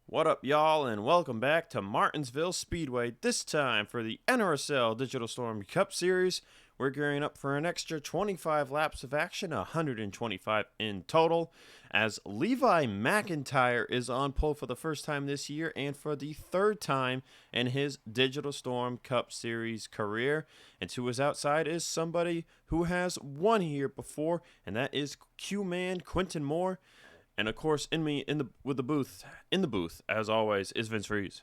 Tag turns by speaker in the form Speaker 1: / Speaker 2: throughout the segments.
Speaker 1: What up, y'all, and welcome back to Martinsville Speedway, this time for the NRSL Digital Storm Cup Series. We're gearing up for an extra 25 laps of action, 125 in total, as Levi McIntyre is on pole for the first time this year and for the third time in his Digital Storm Cup Series career. And to his outside is somebody who has won here before, and that is Q-Man Quentin Moore. And of course, in the booth, as always, is Vince Rees.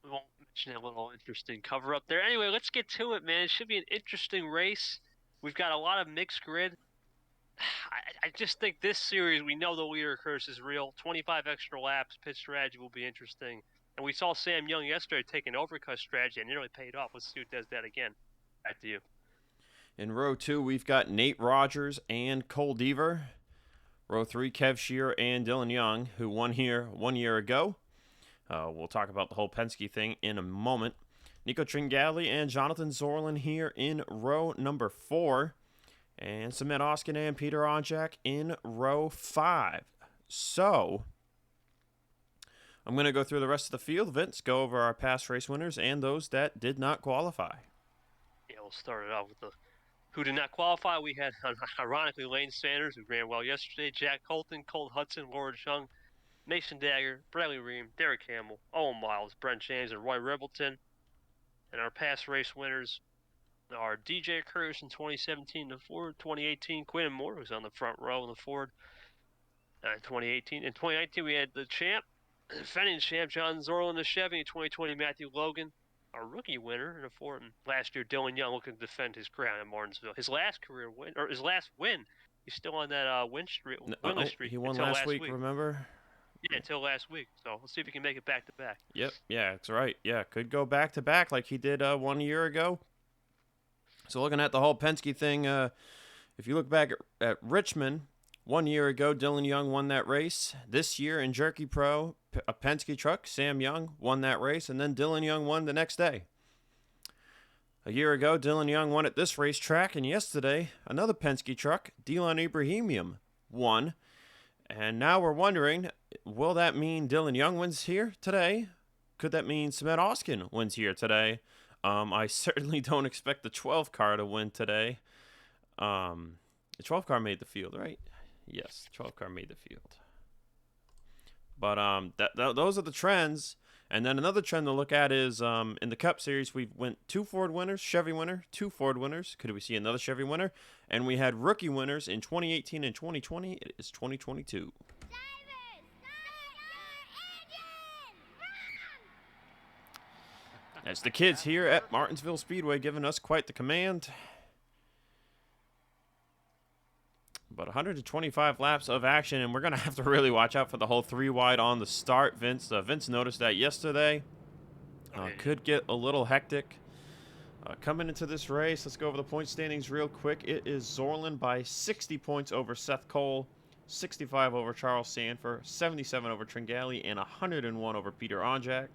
Speaker 2: We won't mention that little interesting cover up there. Anyway, let's get to it, man. It should be an interesting race. We've got a lot of mixed grid. I just think this series, we know the leader curse is real. 25 extra laps, pit strategy will be interesting. And we saw Sam Young yesterday take an overcut strategy and nearly paid off. Let's see who does that again. Back to you.
Speaker 1: In row 2, we've got Nate Rogers and Cole Deaver. Row 3, Kev Shearer and Dylan Young, who won here 1 year ago. We'll talk about the whole Penske thing in a moment. Nico Tringali and Jonathan Zorlin here in row number 4. And Sumit Oskin and Peter Onjak in row 5. So, I'm going to go through the rest of the field. Vince, go over our past race winners and those that did not qualify.
Speaker 2: Yeah, we'll start it off with the who did not qualify. We had, ironically, Lane Sanders, who ran well yesterday, Jack Colton, Colt Hudson, Lawrence Young, Mason Dagger, Bradley Ream, Derek Hamill, Owen Miles, Brent James, and Roy Rebleton. And our past race winners are DJ Curtis in 2017 in the Ford, 2018 Quinn Moore, who's on the front row in the Ford. 2018. In 2019, we had the champ, defending champ, John Zorlin in the Chevy. In 2020, Matthew Logan, our rookie winner in the Ford. And last year, Dylan Young looking to defend his crown at Martinsville. His last career win, or his last win, he's still on that winless streak.
Speaker 1: He won
Speaker 2: until
Speaker 1: last week, remember?
Speaker 2: Yeah, until last week. So let's see if he can make it back to back.
Speaker 1: Yep, yeah, that's right. Yeah, could go back to back like he did 1 year ago. So looking at the whole Penske thing, if you look back at Richmond, 1 year ago, Dylan Young won that race. This year in Jerky Pro, a Penske truck, Sam Young, won that race, and then Dylan Young won the next day. A year ago, Dylan Young won at this racetrack, and yesterday, another Penske truck, Dylan Ibrahimian, won. And now we're wondering, will that mean Dylan Young wins here today? Could that mean Sumit Oskin wins here today? I certainly don't expect the 12 car to win today. The 12 car made the field, right? Yes, the 12 car made the field. But those are the trends. And then another trend to look at is in the Cup Series, we went 2 Ford winners, Chevy winner, 2 Ford winners. Could we see another Chevy winner? And we had rookie winners in 2018 and 2020. It is 2022. That's the kids here at Martinsville Speedway giving us quite the command. But 125 laps of action, and we're going to have to really watch out for the whole 3 wide on the start, Vince. Vince noticed that yesterday. Could get a little hectic. Coming into this race, let's go over the point standings real quick. It is Zorlin by 60 points over Seth Cole, 65 over Charles Sanford, 77 over Tringali, and 101 over Peter Onjak.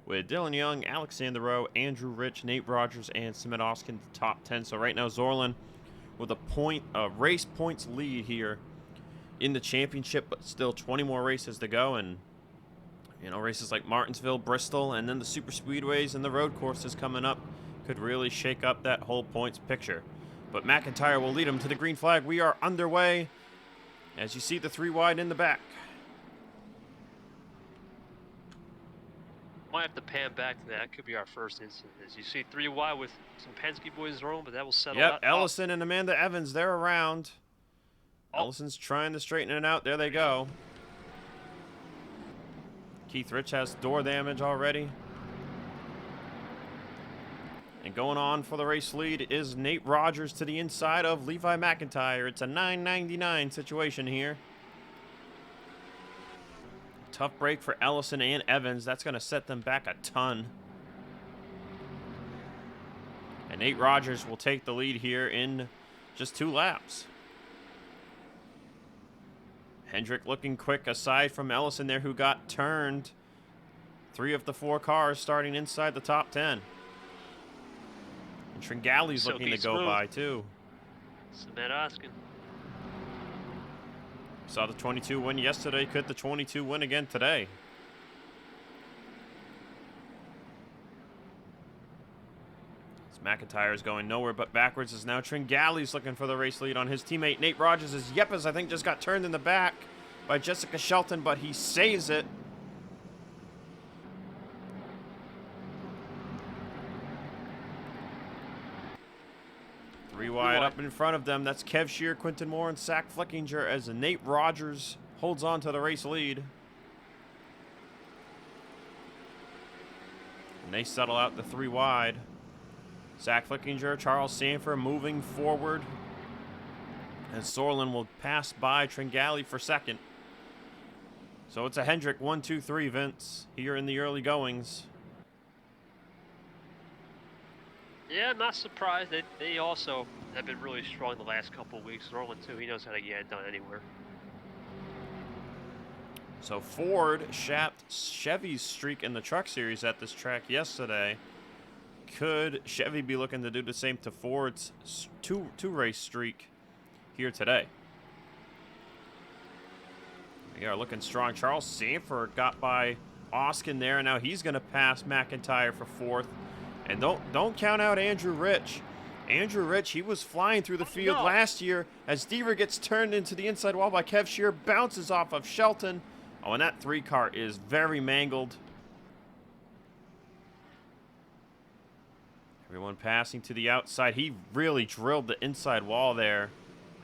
Speaker 1: With Dylan Young, Alexander Rowe, Andrew Rich, Nate Rogers, and Sumit Oskin the top 10. So right now, Zorlin with a race points lead here in the championship, but still 20 more races to go. And, you know, races like Martinsville, Bristol, and then the super speedways and the road courses coming up could really shake up that whole points picture. But McIntyre will lead him to the green flag. We are underway as you see the 3 wide in the back.
Speaker 2: Might have to pan back to that. That could be our first incident. As you see 3 wide with some Penske boys rolling, but that will settle out.
Speaker 1: Yep, Ellison and Amanda Evans, they're around. Ellison's trying to straighten it out. There they go. Keith Rich has door damage already. And going on for the race lead is Nate Rogers to the inside of Levi McIntyre. It's a 9.99 situation here. Tough break for Ellison and Evans. That's going to set them back a ton. And Nate Rogers will take the lead here in just 2 laps. Hendrick looking quick aside from Ellison there, who got turned. 3 of the 4 cars starting inside the top 10. And Tringali's looking to go by too.
Speaker 2: Sumit Oskin.
Speaker 1: Saw the 22 win yesterday. Could the 22 win again today? McIntyre's going nowhere but backwards as now Tringale's looking for the race lead on his teammate Nate Rogers as Yepes, I think, just got turned in the back by Jessica Shelton, but he saves it. Three wide up in front of them. That's Kev Shear, Quinton Moore, and Zach Flickinger as Nate Rogers holds on to the race lead. And they settle out the 3 wide. Zach Flickinger, Charles Sanford moving forward. And Sorlin will pass by Tringale for second. So it's a Hendrick 1, 2, 3, Vince, here in the early goings.
Speaker 2: Yeah, not surprised. They also have been really strong the last couple of weeks. Sorlin, too. He knows how to get it done anywhere.
Speaker 1: So Ford shapped Chevy's streak in the Truck Series at this track yesterday. Could Chevy be looking to do the same to Ford's two race streak here today? We are looking strong. Charles Sanford got by Oskin there, and now he's going to pass McIntyre for 4th. And don't count out Andrew Rich. Andrew Rich, he was flying through the field last year as Deaver gets turned into the inside wall by Kev Shear, bounces off of Shelton. Oh, and that 3 car is very mangled. Everyone passing to the outside. He really drilled the inside wall there.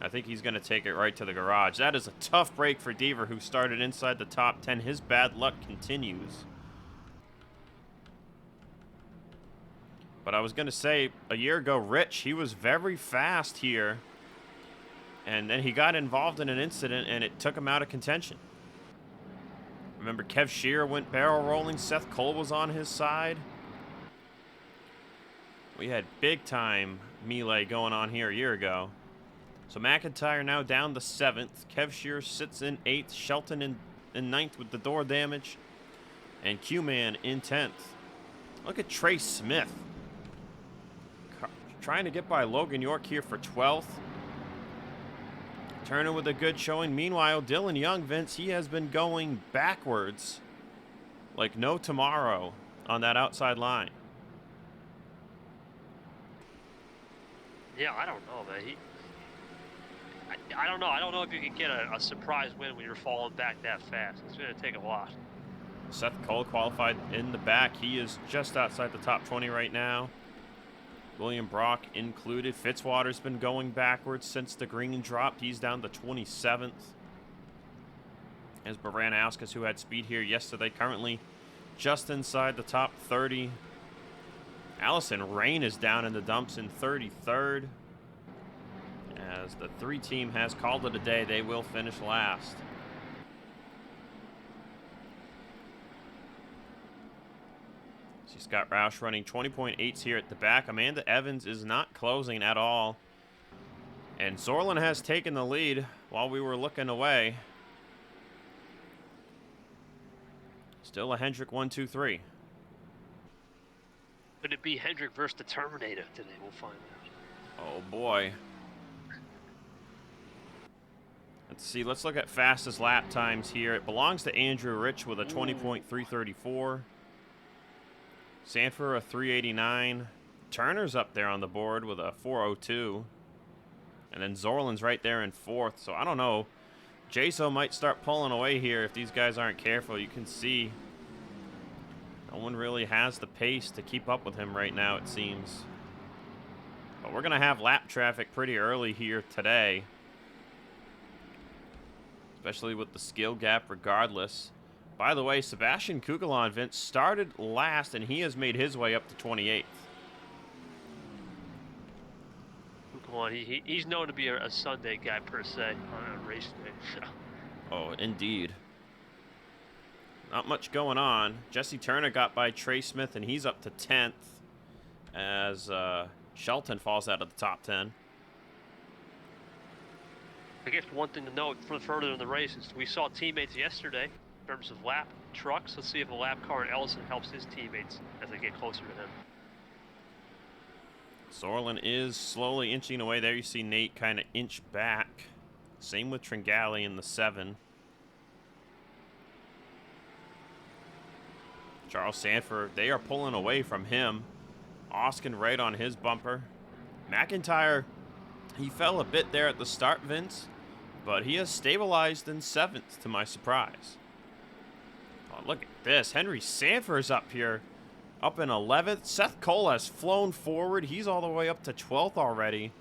Speaker 1: I think he's going to take it right to the garage. That is a tough break for Deaver, who started inside the top 10. His bad luck continues. But I was going to say, a year ago, Rich, he was very fast here. And then he got involved in an incident, and it took him out of contention. Remember, Kev Shear went barrel rolling. Seth Cole was on his side. We had big-time melee going on here a year ago. So McIntyre now down to 7th. Kev Shear sits in 8th. Shelton in 9th with the door damage. And Q-Man in 10th. Look at Trey Smith. Trying to get by Logan York here for 12th. Turner with a good showing. Meanwhile, Dylan Young, Vince, he has been going backwards like no tomorrow on that outside line.
Speaker 2: Yeah, I don't know, man. I don't know. I don't know if you can get a surprise win when you're falling back that fast. It's going to take a lot.
Speaker 1: Seth Cole qualified in the back. He is just outside the top 20 right now. William Brock included. Fitzwater's been going backwards since the green dropped. He's down to 27th. As Baranowskis, who had speed here yesterday, currently just inside the top 30. Allison Rain is down in the dumps in 33rd. As the 3 team has called it a day, they will finish last. Scott Roush running 20.8s here at the back. Amanda Evans is not closing at all. And Sorlin has taken the lead while we were looking away. Still a Hendrick 1, 2, 3.
Speaker 2: Could it be Hendrick versus the Terminator today? We'll find out.
Speaker 1: Oh boy. Let's see. Let's look at fastest lap times here. It belongs to Andrew Rich with a 20.334. Sanford a 389. Turner's up there on the board with a 402. And then Zorlin's right there in 4th. So I don't know. Jaso might start pulling away here if these guys aren't careful. You can see no one really has the pace to keep up with him right now, it seems. But we're going to have lap traffic pretty early here today. Especially with the skill gap regardless. By the way, Sebastian Kugelon, Vince, started last, and he has made his way up to 28th.
Speaker 2: Kugelon, he's known to be a Sunday guy, per se, on a race day. So.
Speaker 1: Oh, indeed. Not much going on. Jesse Turner got by Trey Smith, and he's up to 10th as Shelton falls out of the top 10.
Speaker 2: I guess one thing to note for further in the race is we saw teammates yesterday in terms of lap trucks. Let's see if a lap car in Ellison helps his teammates as they get closer to him.
Speaker 1: Sorlin is slowly inching away. There you see Nate kind of inch back. Same with Tringale in the 7. Charles Sanford, they are pulling away from him. Oskin right on his bumper. McIntyre, he fell a bit there at the start, Vince, but he has stabilized in 7th to my surprise. Oh, look at this. Henry Sanford's up here, up in 11th. Seth Cole has flown forward. He's all the way up to 12th already.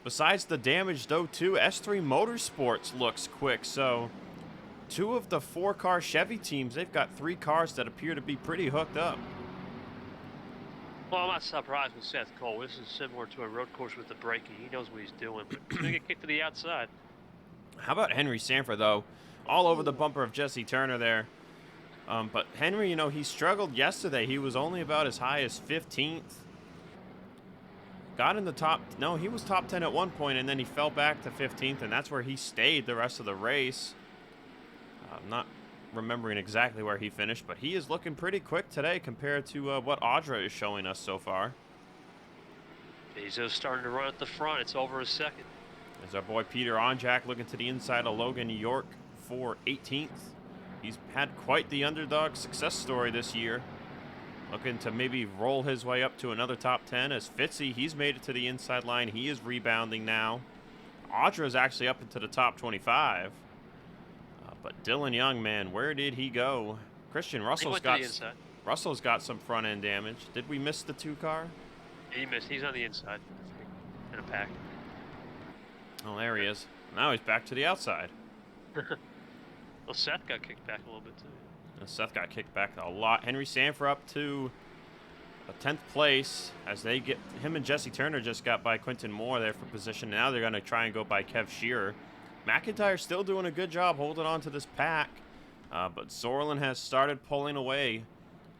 Speaker 1: Besides the damage, though, too, S3 Motorsports looks quick. So 2 of the 4-car Chevy teams, they've got 3 cars that appear to be pretty hooked up.
Speaker 2: Well, I'm not surprised with Seth Cole. This is similar to a road course with the braking. He knows what he's doing, but he's going to get kicked to the outside.
Speaker 1: How about Henry Sanford, though? All over the bumper of Jesse Turner there. But Henry, he struggled yesterday. He was only about as high as 15th. Got in the top. No, he was top 10 at one point, and then he fell back to 15th, and that's where he stayed the rest of the race. I'm not remembering exactly where he finished, but he is looking pretty quick today compared to what Audra is showing us so far.
Speaker 2: Bezos starting to run at the front. It's over a second.
Speaker 1: There's our boy Peter Onjak looking to the inside of Logan, New York for 18th. He's had quite the underdog success story this year. Looking to maybe roll his way up to another top 10 as Fitzy, he's made it to the inside line. He is rebounding now. Audra is actually up into the top 25. But Dylan Young, man, where did he go? Christian Russell's got some front end damage. Did we miss the 2-car?
Speaker 2: He missed. He's on the inside in a pack.
Speaker 1: Oh, there he is. Now he's back to the outside.
Speaker 2: Well, Seth got kicked back a little bit too.
Speaker 1: Seth got kicked back a lot. Henry Sanford up to a 10th place as they get him and Jesse Turner just got by Quentin Moore there for position. Now they're going to try and go by Kev Shearer. McIntyre still doing a good job holding on to this pack, but Zorlin has started pulling away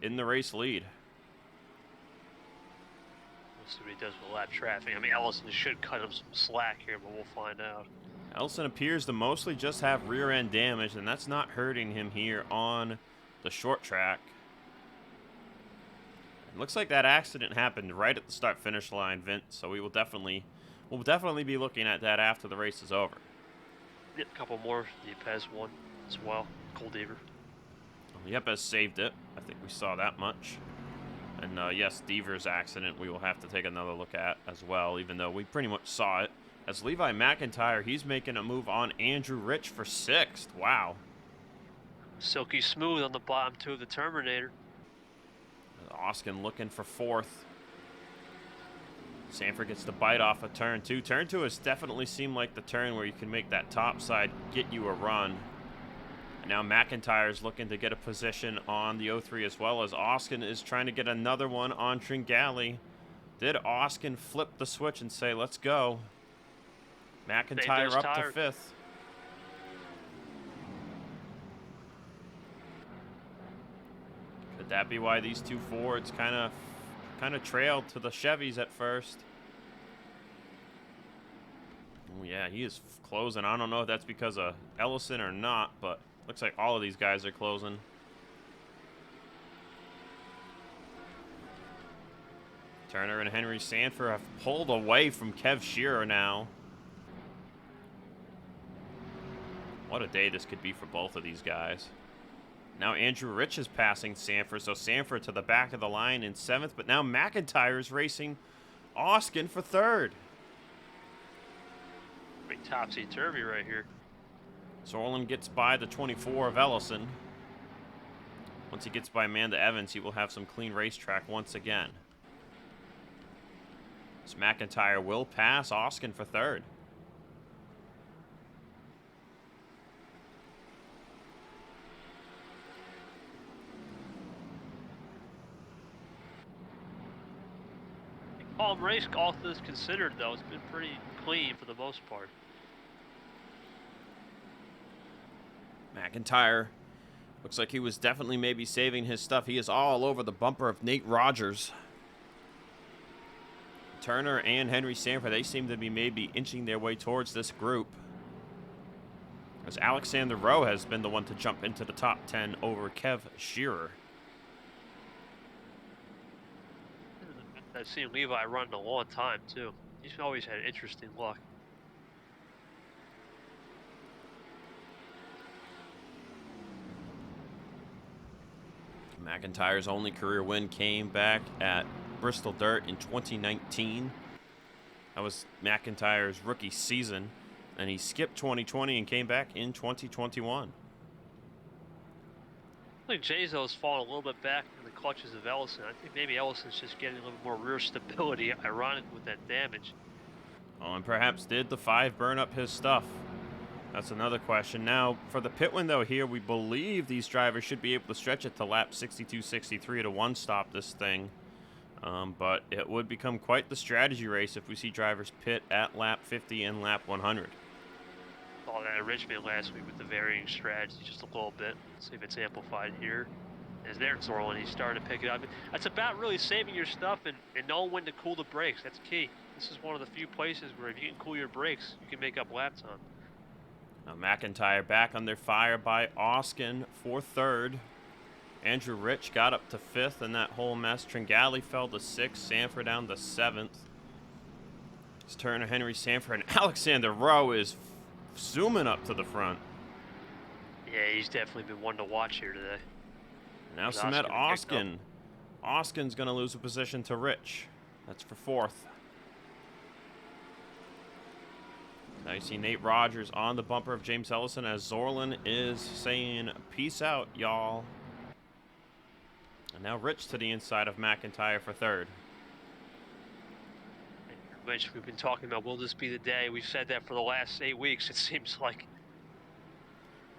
Speaker 1: in the race lead.
Speaker 2: We'll see what he does with lap traffic. I mean, Ellison should cut him some slack here, but we'll find out.
Speaker 1: Ellison appears to mostly just have rear end damage, and that's not hurting him here on the short track. It looks like that accident happened right at the start-finish line, Vince, so we'll definitely be looking at that after the race is over.
Speaker 2: A couple more. Yepes won as well. Cole Deaver.
Speaker 1: Yepes saved it. I think we saw that much. And yes, Deaver's accident we will have to take another look at as well, even though we pretty much saw it. As Levi McIntyre, he's making a move on Andrew Rich for 6th. Wow.
Speaker 2: Silky smooth on the bottom 2 of the Terminator.
Speaker 1: Oskin looking for 4th. Sanford gets the bite off of turn 2. Turn 2 has definitely seemed like the turn where you can make that top side get you a run. And now McIntyre's looking to get a position on the 03 as well as Oskin is trying to get another one on Tringali. Did Oskin flip the switch and say, let's go? McIntyre up to 5th. Could that be why these 2 Fords kind of trailed to the Chevys at first? Oh, yeah, he is closing. I don't know if that's because of Ellison or not, but looks like all of these guys are closing. Turner and Henry Sanford have pulled away from Kev Shearer now. What a day this could be for both of these guys. Now Andrew Rich is passing Sanford, so Sanford to the back of the line in 7th, but now McIntyre is racing Oskin for 3rd.
Speaker 2: Big topsy-turvy right here.
Speaker 1: Zorlin gets by the 24 of Ellison. Once he gets by Amanda Evans, he will have some clean racetrack once again. So McIntyre will pass Oskin for 3rd.
Speaker 2: Calm race, all things considered, though. It's been pretty clean for the most part.
Speaker 1: McIntyre looks like he was definitely maybe saving his stuff. He is all over the bumper of Nate Rogers. Turner and Henry Sanford, they seem to be maybe inching their way towards this group. As Alexander Rowe has been the one to jump into the top 10 over Kev Shearer.
Speaker 2: I've seen Levi run a long time, too. He's always had interesting luck.
Speaker 1: McIntyre's only career win came back at Bristol Dirt in 2019. That was McIntyre's rookie season, and he skipped 2020 and came back in 2021.
Speaker 2: I think Jazo's fallen a little bit back in the clutches of Ellison. I think maybe Ellison's just getting a little more rear stability, ironically, with that damage.
Speaker 1: Oh, and perhaps did the 5 burn up his stuff? That's another question. Now, for the pit window here, we believe these drivers should be able to stretch it to lap 62, 63 to one-stop this thing. But it would become quite the strategy race if we see drivers pit at lap 50 and lap 100.
Speaker 2: Saw that at Richmond last week with the varying strategy just a little bit. See if it's amplified here. As there's Zorlin, he's starting to pick it up. That's about really saving your stuff and knowing when to cool the brakes. That's key. This is one of the few places where if you can cool your brakes, you can make up lap time.
Speaker 1: Now McIntyre back under fire by Oskin for 3rd. Andrew Rich got up to 5th in that whole mess. Tringali fell to 6th. Sanford down to 7th. It's Turner, Henry Sanford, and Alexander Rowe is zooming up to the front.
Speaker 2: Yeah, he's definitely been one to watch here today.
Speaker 1: Now Samet Oskin. Oskin's going to lose a position to Rich. That's for 4th. Now you see Nate Rogers on the bumper of James Ellison as Zorlin is saying, peace out, y'all. And now Rich to the inside of McIntyre for 3rd.
Speaker 2: Which we've been talking about, will this be the day? We've said that for the last 8 weeks, it seems like.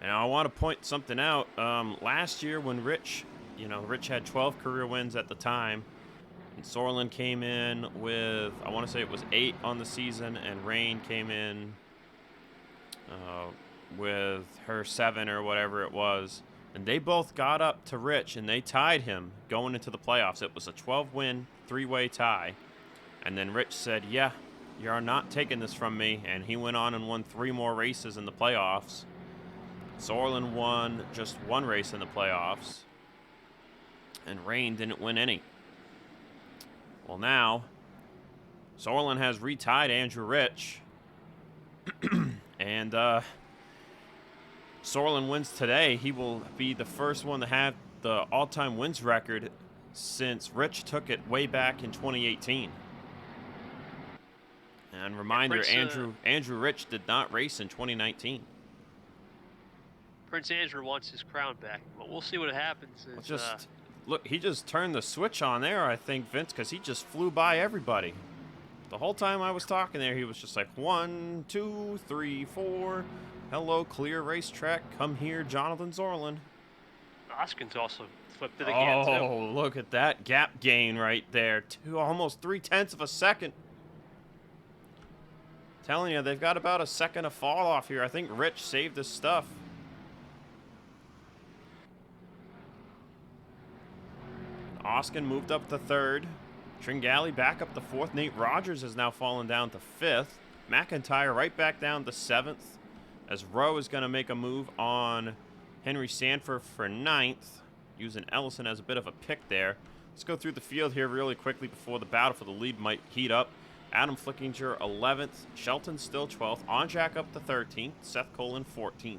Speaker 1: And I want to point something out. Last year when Rich had 12 career wins at the time. And Zorlin came in with, I want to say it was 8 on the season, and Rain came in with her 7 or whatever it was. And they both got up to Rich, and they tied him going into the playoffs. It was a 12-win, 3-way tie. And then Rich said, yeah, you're not taking this from me. And he went on and won 3 more races in the playoffs. Zorlin won just 1 race in the playoffs. And Rain didn't win any. Well, now, Zorlin has retied Andrew Rich. And Zorlin wins today. He will be the first one to have the all-time wins record since Rich took it way back in 2018. And reminder, Andrew Rich did not race in 2019.
Speaker 2: Prince Andrew wants his crown back, but we'll see what happens.
Speaker 1: Look, he just turned the switch on there, I think, Vince, because he just flew by everybody. The whole time I was talking there, he was just like, 1, 2, 3, 4. Hello, clear racetrack. Come here, Jonathan Zorlin.
Speaker 2: Oskin's also flipped it again, too.
Speaker 1: Oh, look at that gap gain right there. Almost 0.3 of a second. Telling you, they've got about a second of fall off here. I think Rich saved his stuff. Oskin moved up to 3rd. Tringali back up to 4th. Nate Rogers has now fallen down to 5th. McIntyre right back down to 7th. As Rowe is going to make a move on Henry Sanford for 9th. Using Ellison as a bit of a pick there. Let's go through the field here really quickly before the battle for the lead might heat up. Adam Flickinger 11th. Shelton still 12th. Onjack up to 13th. Seth Colin 14th.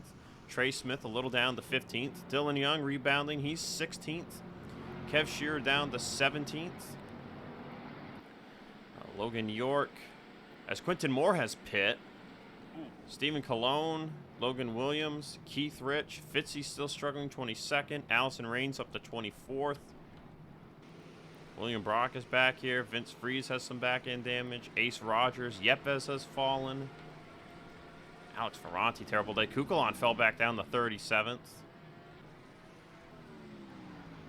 Speaker 1: Trey Smith a little down to 15th. Dylan Young rebounding. He's 16th. Kev Shearer down to 17th. Logan York. As Quinton Moore has pit. Stephen Colon. Logan Williams. Keith Rich. Fitzy still struggling 22nd. Allison Rains up to 24th. William Brock is back here. Vince Freeze has some back end damage. Ace Rogers. Yepes has fallen. Alex Ferranti, terrible day. Kukulon fell back down to 37th.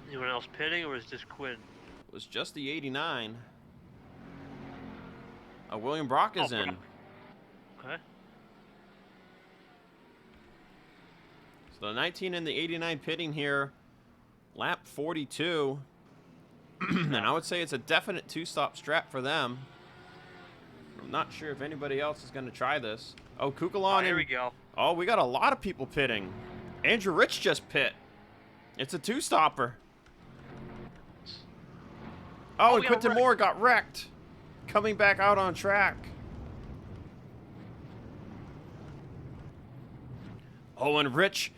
Speaker 2: Anyone else pitting, or was it just Quinn?
Speaker 1: It was just the 89. William Brock is in.
Speaker 2: Okay.
Speaker 1: So the 19 and the 89 pitting here. Lap 42. And I would say it's a definite 2-stop strap for them. I'm not sure if anybody else is going to try this. Oh, Kukulon.
Speaker 2: Oh, here we go.
Speaker 1: Oh, we got a lot of people pitting. Andrew Rich just pit. It's a 2-stopper. Oh, and Quinton Moore got wrecked. Coming back out on track. Oh, and Rich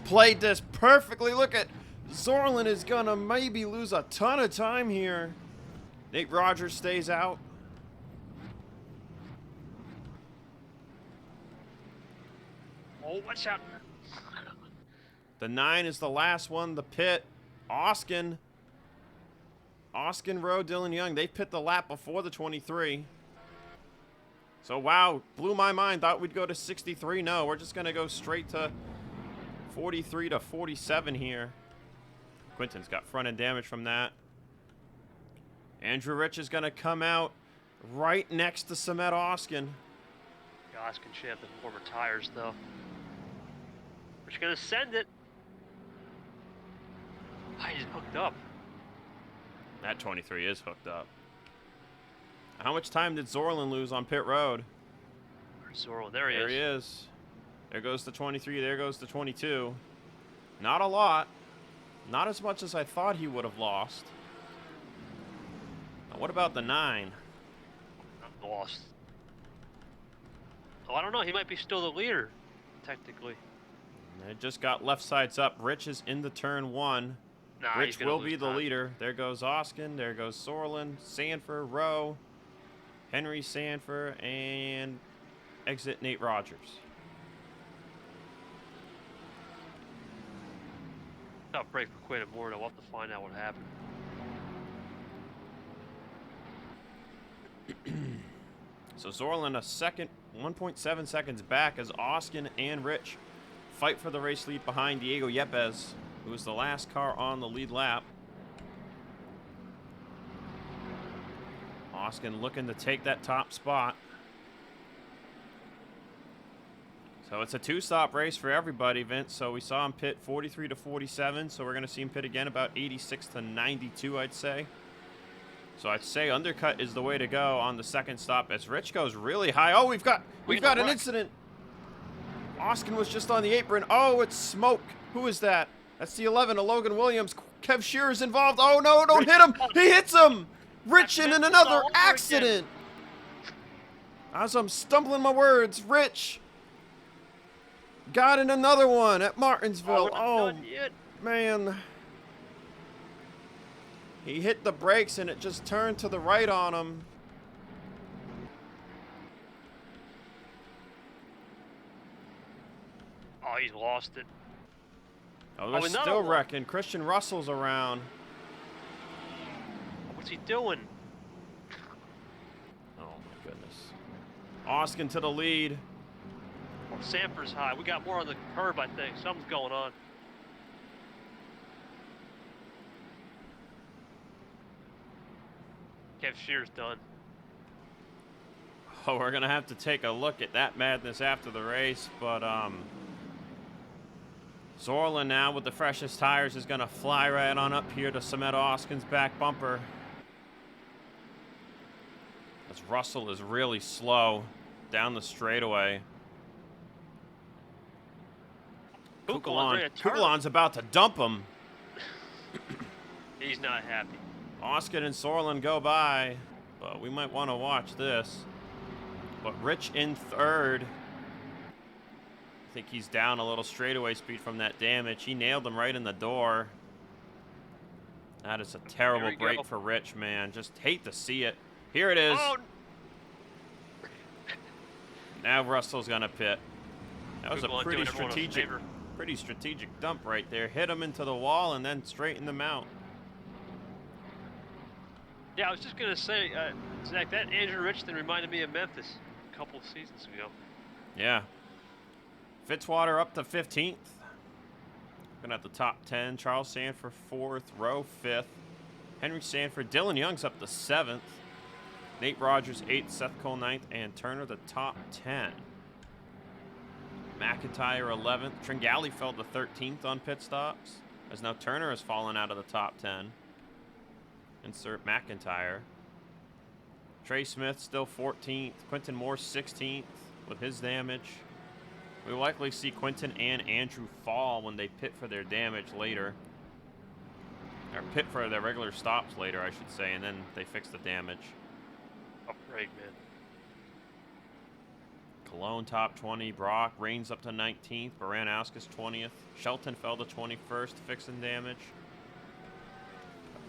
Speaker 1: played this perfectly. Look at Zorlin is going to maybe lose a ton of time here. Nate Rogers stays out.
Speaker 2: Oh, watch out.
Speaker 1: The 9 is the last one. The pit. Oskin Rowe, Dylan Young. They pit the lap before the 23. So, wow. Blew my mind. Thought we'd go to 63. No, we're just going to go straight to 43 to 47 here. Quinton's got front end damage from that. Andrew Rich is going to come out right next to Samet Oskin.
Speaker 2: Oskin should have the warmer tires, though. We're just going to send it. I just hooked up.
Speaker 1: That 23 is hooked up. How much time did Zorlin lose on pit road?
Speaker 2: Where's Zorlin? There he is.
Speaker 1: There he is. There goes the 23. There goes the 22. Not a lot. Not as much as I thought he would have lost. Now, what about the 9?
Speaker 2: Not lost. Oh, I don't know. He might be still the leader, technically.
Speaker 1: It just got left sides up. Rich is into turn 1.
Speaker 2: Nah,
Speaker 1: Rich will be the leader. There goes Oskin. There goes Sorlin, Sanford, Rowe, Henry Sanford, and exit Nate Rogers.
Speaker 2: Tough break for Quinn and Moore. We'll have to find out what happened.
Speaker 1: So Zorlin a second, 1.7 seconds back as Oskin and Rich fight for the race lead behind Diego Yepes, who was the last car on the lead lap. Oskin looking to take that top spot. So it's a 2-stop race for everybody, Vince. So we saw him pit 43 to 47. So we're going to see him pit again about 86 to 92, I'd say. So I'd say undercut is the way to go on the second stop as Rich goes really high. Oh, we've got an incident. Oskin was just on the apron. Oh, it's smoke. Who is that? That's the 11 of Logan Williams. Kev Shearer's involved. Oh, no, don't hit him. He hits him. Rich in another accident. As I'm stumbling my words, Rich got in another one at Martinsville. Oh, man. He hit the brakes and it just turned to the right on him.
Speaker 2: Oh, he's lost it.
Speaker 1: Oh, they're still wrecking. Christian Russell's around.
Speaker 2: What's he doing?
Speaker 1: Oh, my goodness. Oskin to the lead.
Speaker 2: Oh, Sanford's high. We got more on the curb, I think. Something's going on. Kev Shearer's done.
Speaker 1: Oh, we're going to have to take a look at that madness after the race, but Zorlin now with the freshest tires is going to fly right on up here to Samet Oskin's back bumper. As Russell is really slow down the straightaway. Kukulon's about to dump him.
Speaker 2: He's not happy.
Speaker 1: Oskin and Sorlin go by, but we might want to watch this. But Rich in third. I think he's down a little straightaway speed from that damage. He nailed him right in the door. That is a terrible break for Rich, man. Just hate to see it. Here it is.
Speaker 2: Oh.
Speaker 1: Now Russell's going to pit. That was a pretty strategic dump right there. Hit him into the wall and then straighten them out.
Speaker 2: Yeah, I was just going to say, Zach, that Andrew Rich thing reminded me of Memphis a couple of seasons ago.
Speaker 1: Yeah. Fitzwater up to 15th. Looking at the top 10. Charles Sanford 4th. Rowe 5th. Henry Sanford. Dylan Young's up to 7th. Nate Rogers 8th. Seth Cole 9th. And Turner the top 10. McIntyre 11th. Tringali fell to 13th on pit stops. As now Turner has fallen out of the top 10. Insert McIntyre. Trey Smith still 14th. Quentin Moore 16th with his damage. We'll likely see Quentin and Andrew fall when they pit for their damage later. Or pit for their regular stops later, I should say, and then they fix the damage.
Speaker 2: Oh, great, man.
Speaker 1: Cologne top 20. Brock Reigns up to 19th. Baranowskis 20th. Shelton fell to 21st, fixing damage.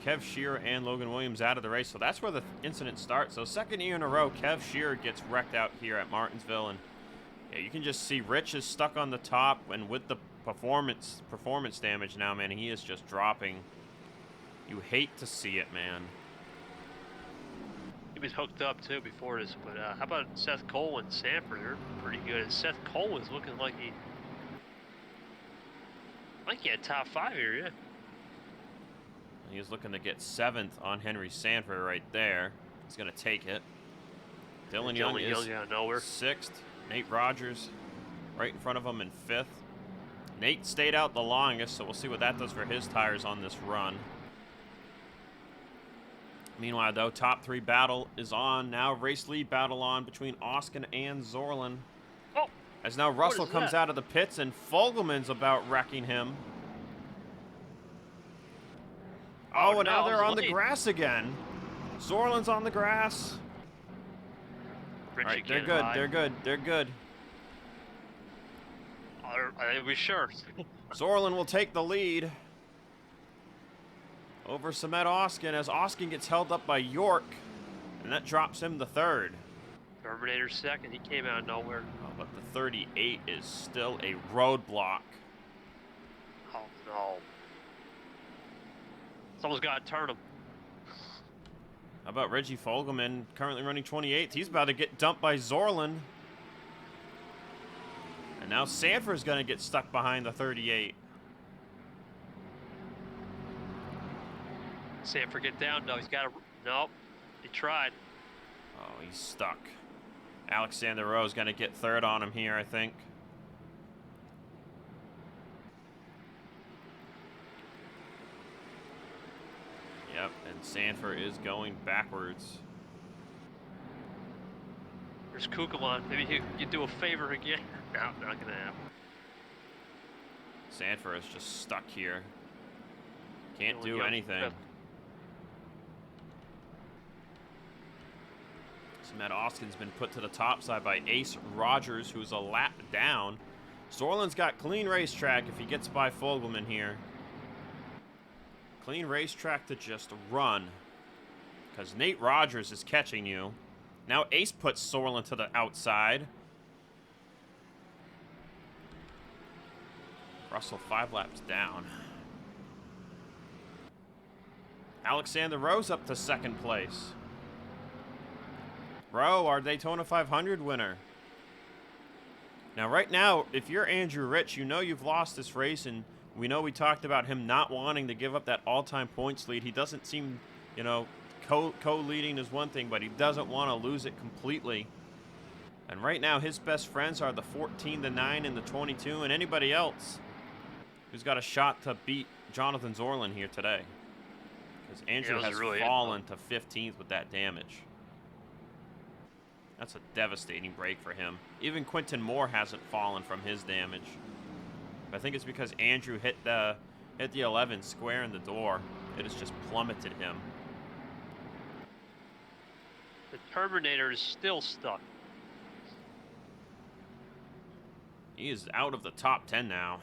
Speaker 1: Kev Shearer and Logan Williams out of the race. So that's where the incident starts. So second year in a row, Kev Shearer gets wrecked out here at Martinsville. And yeah, you can just see Rich is stuck on the top. And with the performance damage now, man, he is just dropping. You hate to see it, man.
Speaker 2: He was hooked up, too, before this. But how about Seth Cole and Sanford? They're pretty good. And Seth Cole was looking like he had top 5 here, yeah.
Speaker 1: He's looking to get 7th on Henry Sanford right there. He's going to take it. Dylan Young is
Speaker 2: out of nowhere.
Speaker 1: 6th. Nate Rogers right in front of him in 5th. Nate stayed out the longest, so we'll see what that does for his tires on this run. Meanwhile, though, top 3 battle is on. Now race lead battle on between Oskin and Zorlin.
Speaker 2: Oh!
Speaker 1: As now Russell comes out of the pits and Fogelman's about wrecking him. Oh, and now they're on the grass again. Zorlin's on the grass. All right, they're good. They're good. They're good.
Speaker 2: Are we sure?
Speaker 1: Zorlin will take the lead over Samet Oskin as Oskin gets held up by York, and that drops him to 3rd.
Speaker 2: Terminator 2nd. He came out of nowhere.
Speaker 1: Oh, but the 38 is still a roadblock.
Speaker 2: Oh, no. Someone's got to turn him.
Speaker 1: How about Reggie Fogelman, currently running 28th? He's about to get dumped by Zorlin. And now Sanford's going to get stuck behind the 38.
Speaker 2: Sanford get down. No, he's got to... Nope. He tried.
Speaker 1: Oh, he's stuck. Alexander Rowe's going to get 3rd on him here, I think. Yep, and Sanford is going backwards.
Speaker 2: There's Kukulon. Maybe you do a favor again. No, not going to happen.
Speaker 1: Sanford is just stuck here. Can't do anything. Matt Oskin's been put to the top side by Ace Rogers, who's a lap down. Zorlin's got clean racetrack if he gets by Fogelman here. Clean racetrack to just run, because Nate Rogers is catching you. Now Ace puts Zorlin to the outside. Russell 5 laps down. Alexander Rowe's up to 2nd place. Rowe, our Daytona 500 winner. Now, right now, if you're Andrew Rich, you know you've lost this race, and we know we talked about him not wanting to give up that all-time points lead. He doesn't seem, you know, co-leading is one thing, but he doesn't want to lose it completely. And right now, his best friends are the 14, the 9, and the 22, and anybody else who's got a shot to beat Jonathan Zorlin here today. Because Andrew has really fallen to 15th with that damage. That's a devastating break for him. Even Quentin Moore hasn't fallen from his damage. But I think it's because Andrew hit the 11 square in the door. It has just plummeted him.
Speaker 2: The Terminator is still stuck.
Speaker 1: He is out of the top 10 now.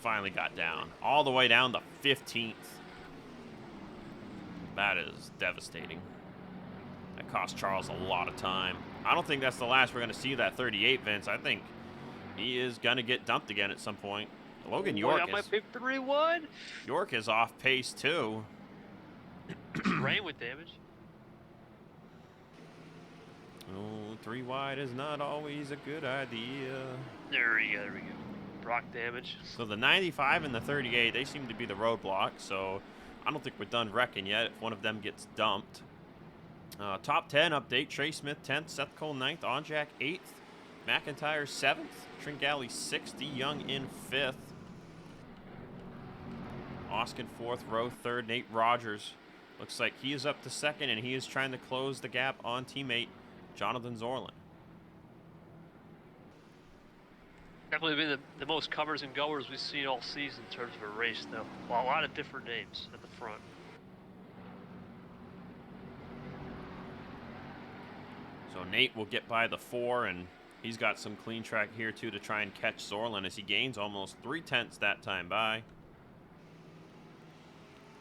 Speaker 1: Finally got down. All the way down to 15th. That is devastating. That cost Charles a lot of time. I don't think that's the last we're going to see that 38, Vince. I think he is going to get dumped again at some point. Logan York
Speaker 2: is... my 3-1.
Speaker 1: York is off pace, too.
Speaker 2: Rain with damage.
Speaker 1: Oh, 3 wide is not always a good idea.
Speaker 2: There we go. Rock damage.
Speaker 1: So the 95 and the 38, they seem to be the roadblock, so I don't think we're done wrecking yet if one of them gets dumped. Top 10 update, Trey Smith 10th, Seth Cole 9th, Onjack 8th, McIntyre 7th, Tringali 6th, D. Young in 5th, Oskin 4th, Rowe 3rd, Nate Rogers. Looks like he is up to 2nd, and he is trying to close the gap on teammate Jonathan Zorlin.
Speaker 2: Definitely been the most comers and goers we've seen all season in terms of a race, though. Well, a lot of different names at the front.
Speaker 1: So Nate will get by the 4, and He's got some clean track here, too, to try and catch Zorlin as he gains almost 3/10 that time by.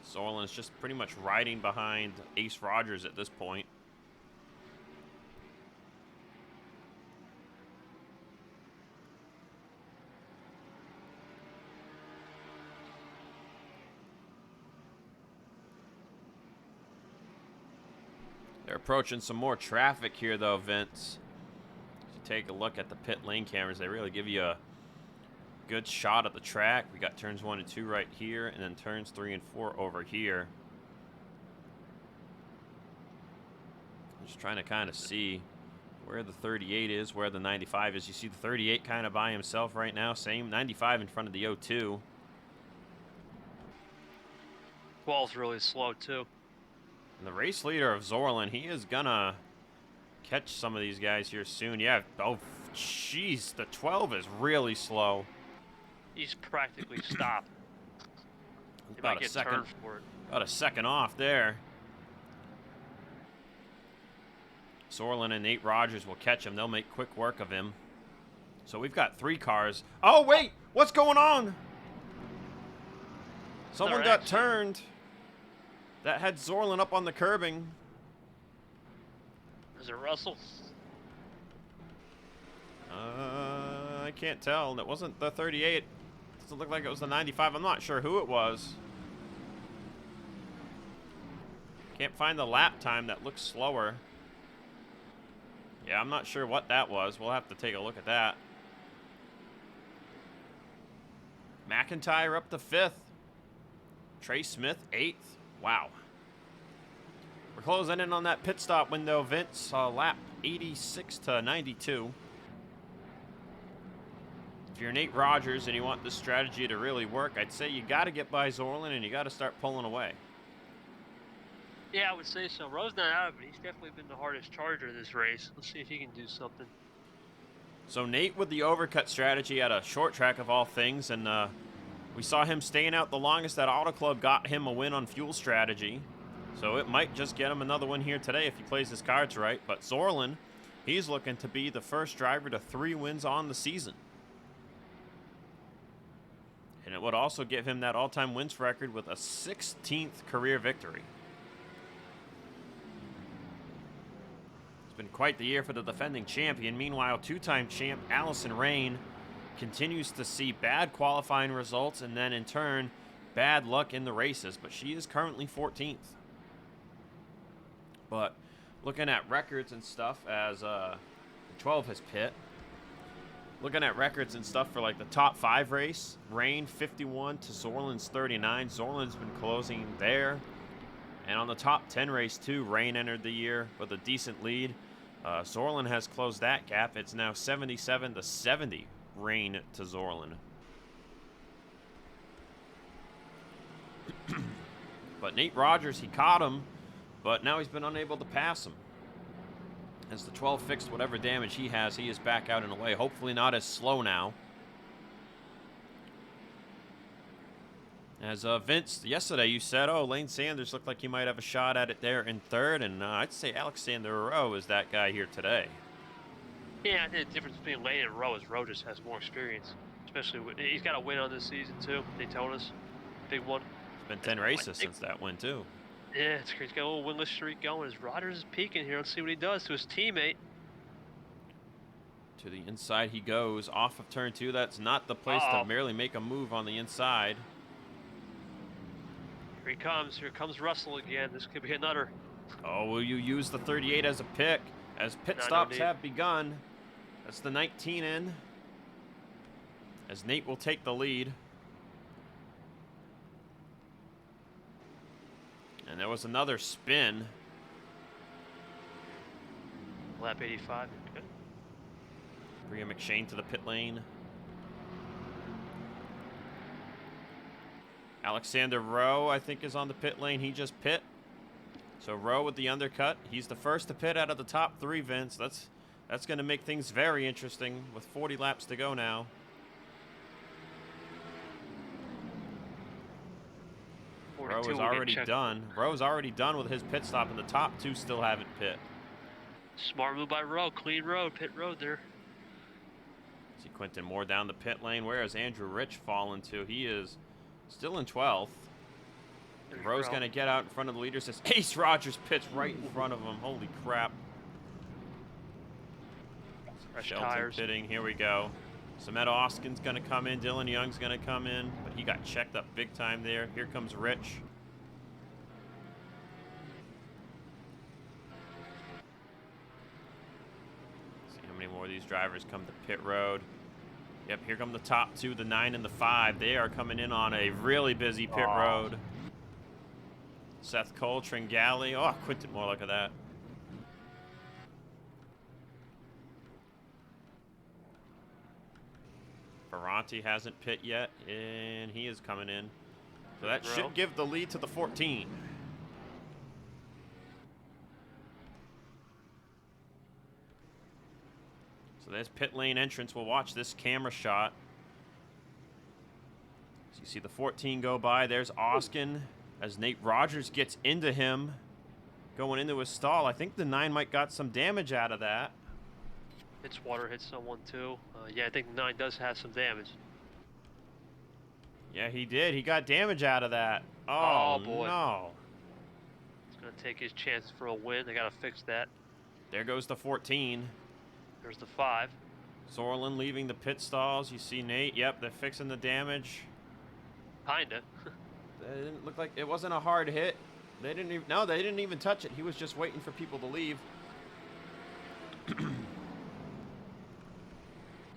Speaker 1: Zorlin's just pretty much riding behind Ace Rogers at this point. They're approaching some more traffic here, though, Vince. If you take a look at the pit lane cameras, they really give you a good shot at the track. We got turns 1 and 2 right here, and then turns 3 and 4 over here. I'm just trying to kind of see where the 38 is, where the 95 is. You see the 38 kind of by himself right now. Same 95 in front of the 02.
Speaker 2: 12's really slow, too.
Speaker 1: And the race leader of Zorlin, he is gonna catch some of these guys here soon. Yeah, oh, jeez, the 12 is really slow.
Speaker 2: He's practically stopped. He
Speaker 1: About
Speaker 2: might
Speaker 1: a
Speaker 2: get
Speaker 1: second,
Speaker 2: turned for it.
Speaker 1: about a second off there. Zorlin and Nate Rogers will catch him. They'll make quick work of him. So we've got 3 cars. Oh, wait, what's going on? Someone got turned. That had Zorlin up on the curbing.
Speaker 2: Is it Russell?
Speaker 1: I can't tell. It wasn't the 38. Doesn't look like it was the 95. I'm not sure who it was. Can't find the lap time that looks slower. Yeah, I'm not sure what that was. We'll have to take a look at that. McIntyre up to 5th. Trey Smith 8th. Wow. We're closing in on that pit stop window, Vince. Lap 86 to 92. If you're Nate Rogers and you want this strategy to really work, I'd say you got to get by Zorlin and you got to start pulling away.
Speaker 2: Yeah, I would say so. Rowe's not out of it. He's definitely been the hardest charger this race. Let's see if he can do something.
Speaker 1: So Nate with the overcut strategy at a short track of all things, and we saw him staying out the longest. That Auto Club got him a win on fuel strategy. So it might just get him another win here today if he plays his cards right. But Zorlin, he's looking to be the first driver to 3 wins on the season. And it would also give him that all-time wins record with a 16th career victory. It's been quite the year for the defending champion. Meanwhile, 2-time champ Allison Rain continues to see bad qualifying results and then in turn bad luck in the races, but she is currently 14th. But looking at records and stuff as the 12 has pit, looking at records and stuff for like the top 5 race, Rain 51 to Zorlin's 39. Zorlin's been closing there. And on the top 10 race too, Rain entered the year with a decent lead. Zorlin has closed that gap. It's now 77 to 70. Rain to Zorlin. But Nate Rogers, he caught him, but now he's been unable to pass him. As the 12 fixed whatever damage he has, he is back out and away. Hopefully not as slow now. As Vince, yesterday you said, oh, Lane Sanders looked like he might have a shot at it there in 3rd, and I'd say Alexander Rowe is that guy here today.
Speaker 2: Yeah, I think the difference between Lane and Rowe is Rowe just has more experience. Especially, he's got a win on this season, too. Daytona's big one.
Speaker 1: It's been 10 races since that win, too.
Speaker 2: Yeah, it's great. He's got a little winless streak going. As Rogers is peaking here. Let's see what he does to his teammate.
Speaker 1: To the inside he goes, off of turn 2. That's not the place to merely make a move on the inside.
Speaker 2: Here he comes. Here comes Russell again. This could be another.
Speaker 1: Oh, will you use the 38 as a pick? As pit stops have begun. That's the 19 in. As Nate will take the lead. And there was another spin.
Speaker 2: Lap 85. Good.
Speaker 1: Bria McShane to the pit lane. Alexander Rowe, I think, is on the pit lane. He just pit. So Rowe with the undercut. He's the first to pit out of the top 3, Vince. That's going to make things very interesting with 40 laps to go now. Rowe is already done. Rowe's already done with his pit stop, and the top 2 still haven't pit.
Speaker 2: Smart move by Rowe. Clean road. Pit road there.
Speaker 1: See Quinton Moore down the pit lane. Where has Andrew Rich fallen to? He is still in 12th. Rowe's going to get out in front of the leader. Says Ace Rogers pits right in front of him. Holy crap.
Speaker 2: Fresh
Speaker 1: Shelton
Speaker 2: tires.
Speaker 1: pitting. Here we go. Sametta Austin's going to come in. Dylan Young's going to come in. But he got checked up big time there. Here comes Rich. See how many more of these drivers come to pit road. Yep, here come the top two, the 9 and the 5. They are coming in on a really busy pit road. Seth Cole, Tringali. Oh, Quinton Moore, look at that. Ferranti hasn't pit yet, and he is coming in. So that should give the lead to the 14. So there's pit lane entrance. We'll watch this camera shot. So you see the 14 go by. There's Oskin as Nate Rogers gets into him, going into his stall. I think the 9 might got some damage out of that.
Speaker 2: Fitzwater hit someone too. Yeah, I think the 9 does have some damage.
Speaker 1: Yeah, he did. He got damage out of that.
Speaker 2: Oh boy.
Speaker 1: No.
Speaker 2: He's going to take his chances for a win. They got to fix that.
Speaker 1: There goes the 14.
Speaker 2: There's the 5.
Speaker 1: Sorlin leaving the pit stalls. You see Nate. Yep, they're fixing the damage.
Speaker 2: Kinda.
Speaker 1: It didn't look like it wasn't a hard hit. They didn't even, no, they didn't even touch it. He was just waiting for people to leave.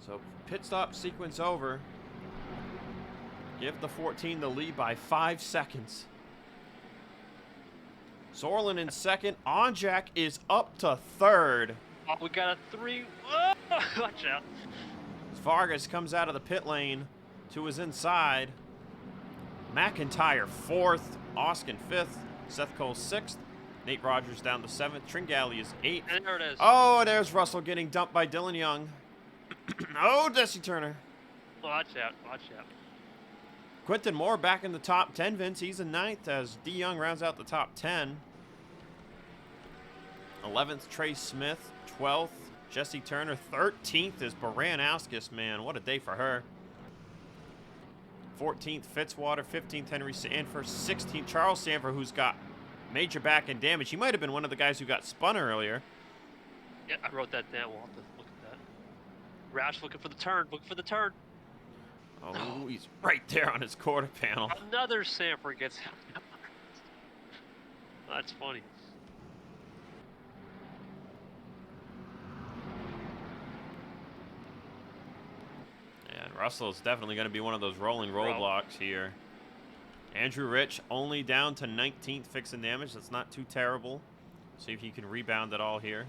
Speaker 1: So pit stop sequence over. Give the 14 the lead by 5 seconds. Sorlin in second. Onjak is up to third.
Speaker 2: Oh, we got a 3. Whoa! Watch out.
Speaker 1: Vargas comes out of the pit lane to his inside. McIntyre 4th. Oskin 5th. Seth Cole 6th. Nate Rogers down to 7th. Tringali is 8th.
Speaker 2: And there it is.
Speaker 1: Oh, there's Russell getting dumped by Dylan Young. Oh, Jesse Turner.
Speaker 2: Watch out. Watch out.
Speaker 1: Quinton Moore back in the top 10, Vince. He's in 9th as D. Young rounds out the top 10. 11th, Trey Smith. 12th, Jesse Turner. 13th is Baran Askis, man. What a day for her. 14th, Fitzwater. 15th, Henry Sanford. 16th, Charles Sanford, who's got major back end damage. He might have been one of the guys who got spun earlier.
Speaker 2: Yeah, I wrote that down. We'll have to look at that. Roush looking for the turn. Looking for the turn.
Speaker 1: Oh, he's right there on his quarter panel.
Speaker 2: Another Sanford gets out. That's funny.
Speaker 1: Yeah, and Russell is definitely going to be one of those rolling roadblocks here. Andrew Rich only down to 19th fixing damage. That's not too terrible. See if he can rebound at all here.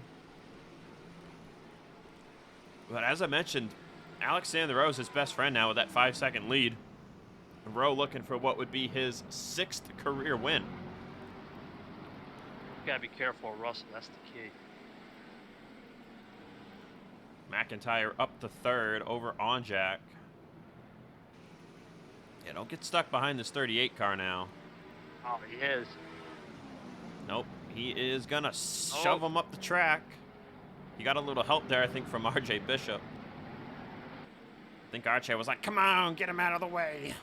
Speaker 1: But as I mentioned, Alexander Rowe is his best friend now with that 5-second lead. Rowe looking for what would be his 6th career win.
Speaker 2: You gotta be careful, Russell. That's the key.
Speaker 1: McIntyre up to 3rd over Onjak. Yeah, don't get stuck behind this 38 car now.
Speaker 2: Oh, he is.
Speaker 1: Nope, he is gonna shove him up the track. He got a little help there, I think, from RJ Bishop. I think RJ was like, come on, get him out of the way.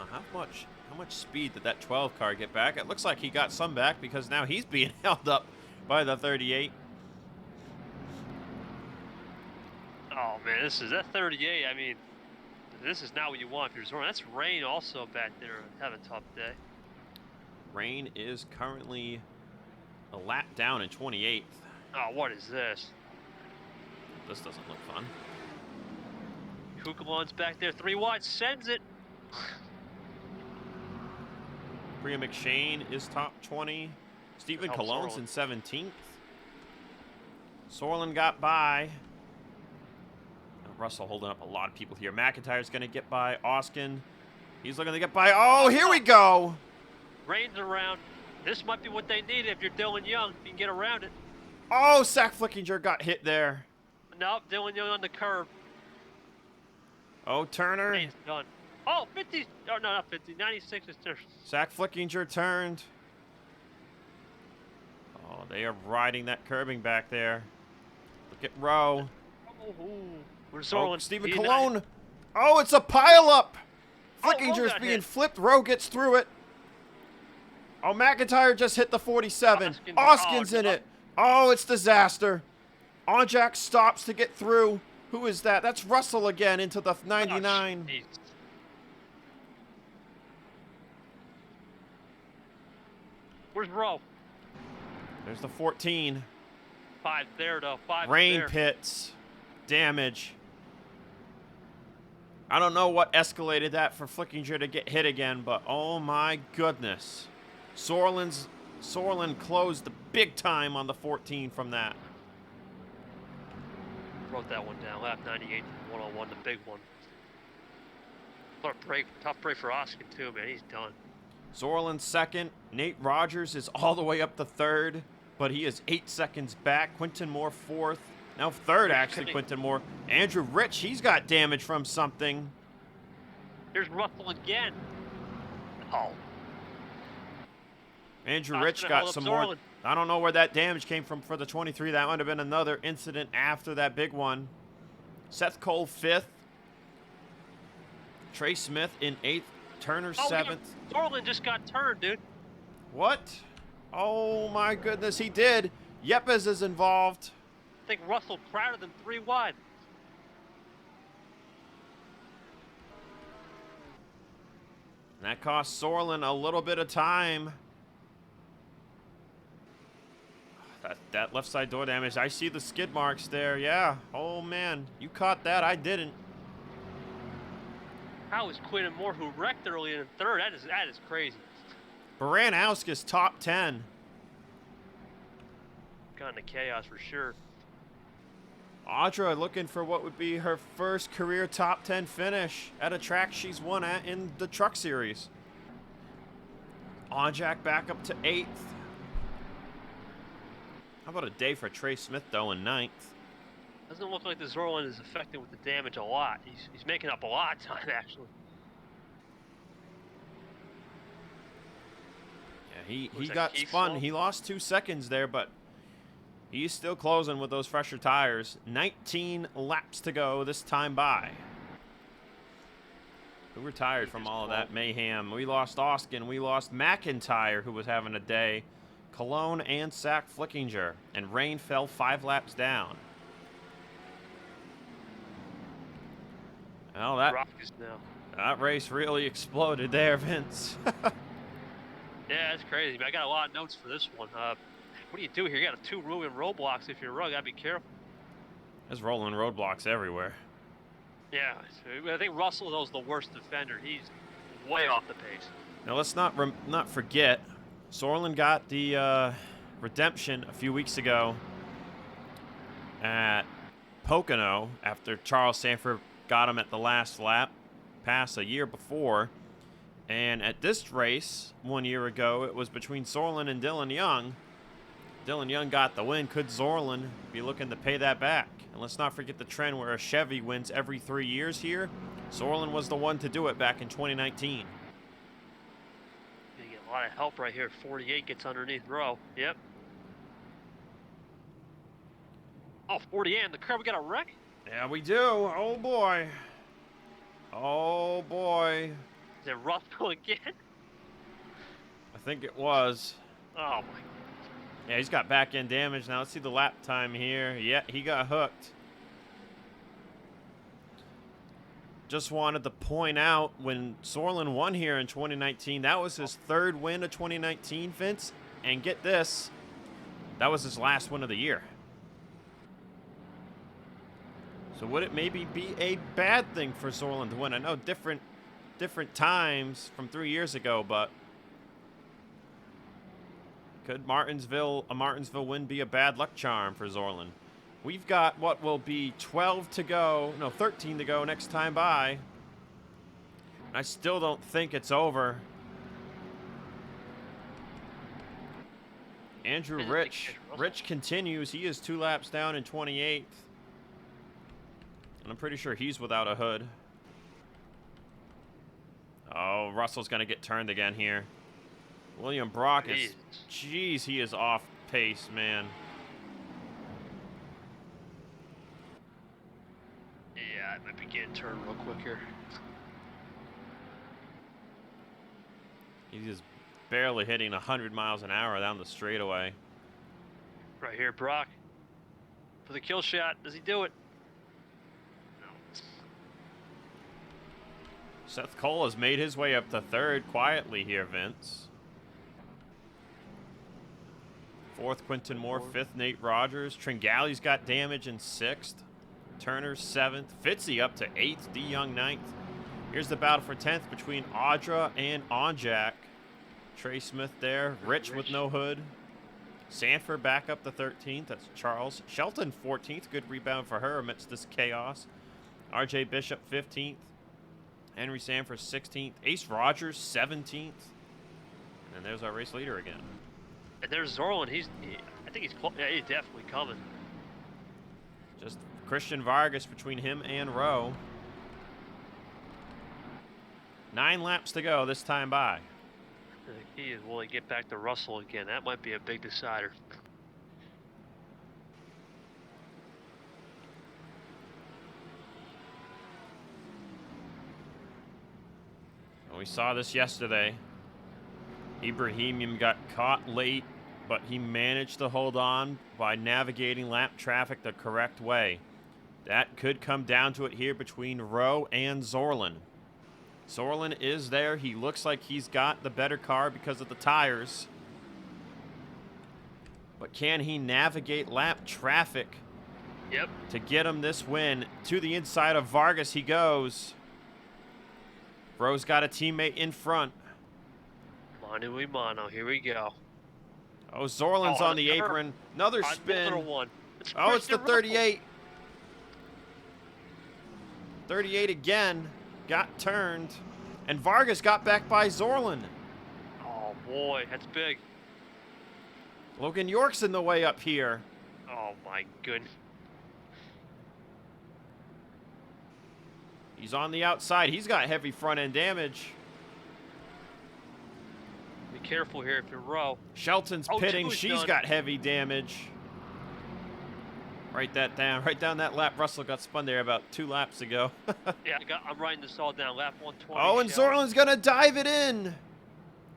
Speaker 1: How much speed did that 12 car get back? It looks like he got some back because now he's being held up by the 38.
Speaker 2: Oh, man, this is that 38. I mean, this is not what you want if you're Zorn. That's Rain also back there having a tough day.
Speaker 1: Rain is currently a lap down in 28th.
Speaker 2: Oh, what is this?
Speaker 1: This doesn't look fun.
Speaker 2: Kukulon's back there. 3 wide, sends it.
Speaker 1: Priya McShane is top 20. Stephen Cologne's in 17th. Sorlin got by. Russell holding up a lot of people here. McIntyre's going to get by. Oskin, he's looking to get by. Oh, here we go.
Speaker 2: Rain's around. This might be what they need if you're Dylan Young. You can get around it.
Speaker 1: Oh, Zach Flickinger got hit there.
Speaker 2: Nope, Dylan Young on the curb.
Speaker 1: Oh, Turner.
Speaker 2: Rain's done. Oh, 50. Oh, no, not 50. 96 is there.
Speaker 1: Zach Flickinger turned. Oh, they are riding that curbing back there. Look at Rowe.
Speaker 2: Where's
Speaker 1: Oh,
Speaker 2: Zorlin?
Speaker 1: Stephen
Speaker 2: He's
Speaker 1: Colon. Oh, it's a pileup.
Speaker 2: Rowe
Speaker 1: Flickinger's
Speaker 2: got
Speaker 1: being
Speaker 2: hit.
Speaker 1: flipped. Rowe gets through it. Oh, McIntyre just hit the 47.
Speaker 2: Oskin's-
Speaker 1: Oskin's
Speaker 2: oh,
Speaker 1: in it. Oh, it's disaster. Onjak stops to get through. Who is that? That's Russell again into the 99.
Speaker 2: jeez. Where's Rowe?
Speaker 1: There's the 14.
Speaker 2: 5 there, though. 5
Speaker 1: Rain
Speaker 2: there.
Speaker 1: pits. Damage. I don't know what escalated that for Flickinger to get hit again, but oh my goodness. Sorlin closed the big time on the 14 from that.
Speaker 2: Wrote that one down. Lap 98, 101, the big one. What a break. Tough break for Oskin, too, man. He's done.
Speaker 1: Zorlin second. Nate Rogers is all the way up to third, but he is 8 seconds back. Quinton Moore fourth. Now third, actually, Quinton Moore. Andrew Rich, he's got damage from something.
Speaker 2: Here's Russell again. Oh.
Speaker 1: Andrew
Speaker 2: Oskin
Speaker 1: Rich
Speaker 2: to
Speaker 1: got
Speaker 2: hold up
Speaker 1: some more.
Speaker 2: Zorlin.
Speaker 1: I don't know where that damage came from for the 23. That might have been another incident after that big one. Seth Cole fifth. Trey Smith in eighth. Turner seventh.
Speaker 2: Zorlin just got turned, dude.
Speaker 1: What? Oh my goodness, he did. Yepes is involved.
Speaker 2: I think Russell crowded them 3 wide.
Speaker 1: And that cost Sorlin a little bit of time. That left side door damage. I see the skid marks there. Yeah. Oh man, you caught that. I didn't.
Speaker 2: How is Quinton Moore, who wrecked early in third? That is crazy.
Speaker 1: Baranowski's top 10.
Speaker 2: Got into chaos for sure.
Speaker 1: Audra looking for what would be her first career top 10 finish at a track she's won at in the Truck Series. Onjak back up to 8th. How about a day for Trey Smith, though, in 9th?
Speaker 2: Doesn't look like the Zorlin is affected with the damage a lot. He's making up a lot of time, actually.
Speaker 1: Yeah, he
Speaker 2: that
Speaker 1: got
Speaker 2: Keith's
Speaker 1: spun.
Speaker 2: fault?
Speaker 1: He lost 2 seconds there, but he's still closing with those fresher tires. 19 laps to go this time by. Who retired from all of that mayhem? We lost Oskin. We lost McIntyre, who was having a day. Cologne and Zach Flickinger. And rain fell 5 laps down. Well, that race really exploded there, Vince.
Speaker 2: Yeah, that's crazy. I got a lot of notes for this one. What do you do here? You got 2 rolling roadblocks. If you're a road, gotta be careful.
Speaker 1: There's rolling roadblocks everywhere.
Speaker 2: Yeah, so I think Russell though is the worst defender. He's way off the pace.
Speaker 1: Now let's not forget, Sorlin got the redemption a few weeks ago at Pocono after Charles Sanford got him at the last lap pass a year before. And at this race 1 year ago, it was between Sorlin and Dylan Young. Dylan Young got the win. Could Zorlin be looking to pay that back? And let's not forget the trend where a Chevy wins every 3 years here. Sorlin was the one to do it back in 2019.
Speaker 2: You get a lot of help right here. 48 gets underneath Rowe. Yep. Oh, 48 on the curb. We got a wreck?
Speaker 1: Yeah, we do. Oh, boy. Oh, boy.
Speaker 2: Is it Russell again?
Speaker 1: I think it was.
Speaker 2: Oh, my.
Speaker 1: Yeah, he's got back end damage. Now let's see the lap time here. Yeah, he got hooked. Just wanted to point out when Sorlin won here in 2019, that was his 3rd win of 2019, Vince. And get this, that was his last win of the year. So would it maybe be a bad thing for Sorlin to win? I know different times from 3 years ago, but could a Martinsville win be a bad luck charm for Zorlin? We've got what will be 13 to go next time by. I still don't think it's over. Andrew Rich continues. He is 2 laps down in 28th. And I'm pretty sure he's without a hood. Oh, Russell's going to get turned again here. William Brock is,
Speaker 2: Jesus.
Speaker 1: jeez, he is off pace, man.
Speaker 2: Yeah, I might be getting turned real quick here.
Speaker 1: He's just barely hitting 100 miles an hour down the straightaway.
Speaker 2: Right here, Brock. For the kill shot. Does he do it? No.
Speaker 1: Seth Cole has made his way up to third quietly here, Vince. Fourth, Quinton Moore. Fifth, Nate Rogers. Tringale's got damage in sixth. Turner seventh. Fitzy up to eighth. D. Young ninth. Here's the battle for 10th between Audra and Onjack. Trey Smith there. Rich with no hood. Sanford back up to 13th. That's Charles. Shelton 14th. Good rebound for her amidst this chaos. RJ Bishop 15th. Henry Sanford 16th. Ace Rogers 17th. And there's our race leader again.
Speaker 2: And there's Zorlin. I think he's close. Yeah, he's definitely coming.
Speaker 1: Just Christian Vargas between him and Rowe. 9 laps to go this time by.
Speaker 2: The key is, will he get back to Russell again? That might be a big decider.
Speaker 1: We saw this yesterday. Ibrahimian got caught late, but he managed to hold on by navigating lap traffic the correct way. That could come down to it here between Rowe and Zorlin. Zorlin is there. He looks like he's got the better car because of the tires. But can he navigate lap traffic to get him this win? To the inside of Vargas he goes. Rowe's got a teammate in front.
Speaker 2: Mano y mano. Here we go.
Speaker 1: Oh, Zorlin's on the apron. Another spin. Oh, it's the 38. 38 again. Got turned. And Vargas got back by Zorlin.
Speaker 2: Oh, boy. That's big.
Speaker 1: Logan York's in the way up here.
Speaker 2: Oh, my goodness.
Speaker 1: He's on the outside. He's got heavy front end damage.
Speaker 2: Be careful here if you're Rowe.
Speaker 1: Shelton's pitting. She's got heavy damage. Write that down. Write down that lap Russell got spun there about 2 laps ago.
Speaker 2: Yeah, I'm writing this all down. Lap 120.
Speaker 1: Oh, and Zorlin's going to dive it in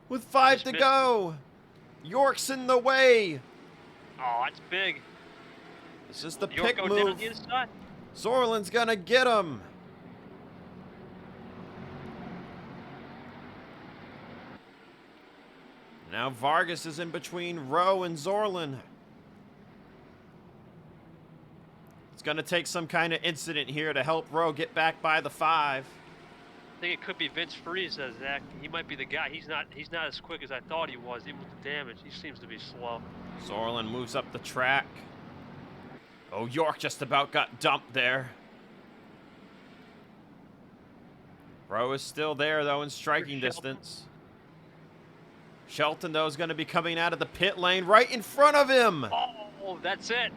Speaker 1: with 5 to go. York's in the way.
Speaker 2: Oh, that's big.
Speaker 1: This is the
Speaker 2: York
Speaker 1: pick
Speaker 2: go
Speaker 1: move.
Speaker 2: down on the inside.
Speaker 1: Zorlin's going to get him. Now Vargas is in between Rowe and Zorlin. It's going to take some kind of incident here to help Rowe get back by the 5.
Speaker 2: I think it could be Vince Friese, Zach. He might be the guy. He's not as quick as I thought he was, even with the damage. He seems to be slow.
Speaker 1: Zorlin moves up the track. Oh, York just about got dumped there. Rowe is still there, though, in striking distance. Shelton, though, is going to be coming out of the pit lane right in front of him.
Speaker 2: Oh, that's it.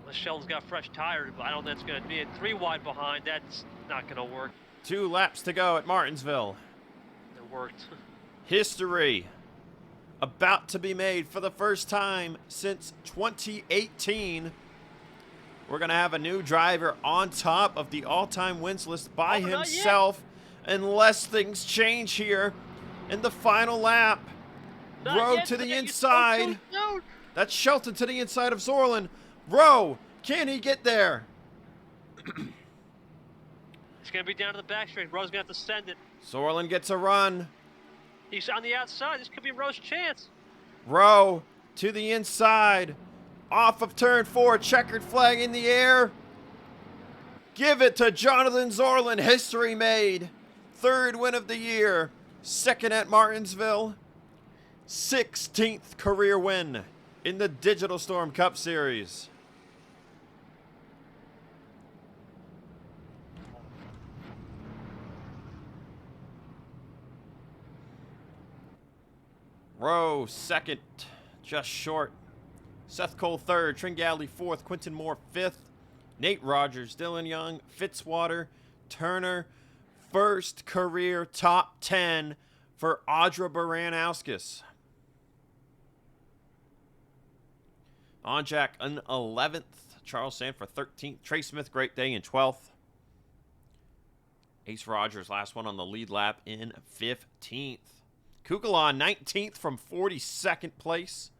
Speaker 2: Unless Shelton's got fresh tires, but I don't think that's going to be it. 3 wide behind. That's not going to work.
Speaker 1: 2 laps to go at Martinsville.
Speaker 2: It worked.
Speaker 1: History about to be made for the first time since 2018. We're going to have a new driver on top of the all-time wins list by himself. Unless things change here in the final lap. Rowe to the inside. That's Shelton to the inside of Zorlin. Rowe, can he get there?
Speaker 2: It's going to be down to the back straight. Rowe's going to have to send it.
Speaker 1: Zorlin gets a run.
Speaker 2: He's on the outside. This could be Rowe's chance.
Speaker 1: Rowe to the inside. Off of turn 4. Checkered flag in the air. Give it to Jonathan Zorlin. History made. 3rd win of the year. 2nd at Martinsville. 16th career win in the Digital Storm Cup Series. Rowe 2nd, just short. Seth Cole 3rd, Tringale 4th, Quinton Moore 5th, Nate Rogers, Dylan Young, Fitzwater, Turner, first career top 10 for Audra Baranowskis. On Jack in 11th. Charles Sanford 13th. Trey Smith, great day in 12th. Ace Rogers, last one on the lead lap in 15th. Kukulon 19th from 42nd place.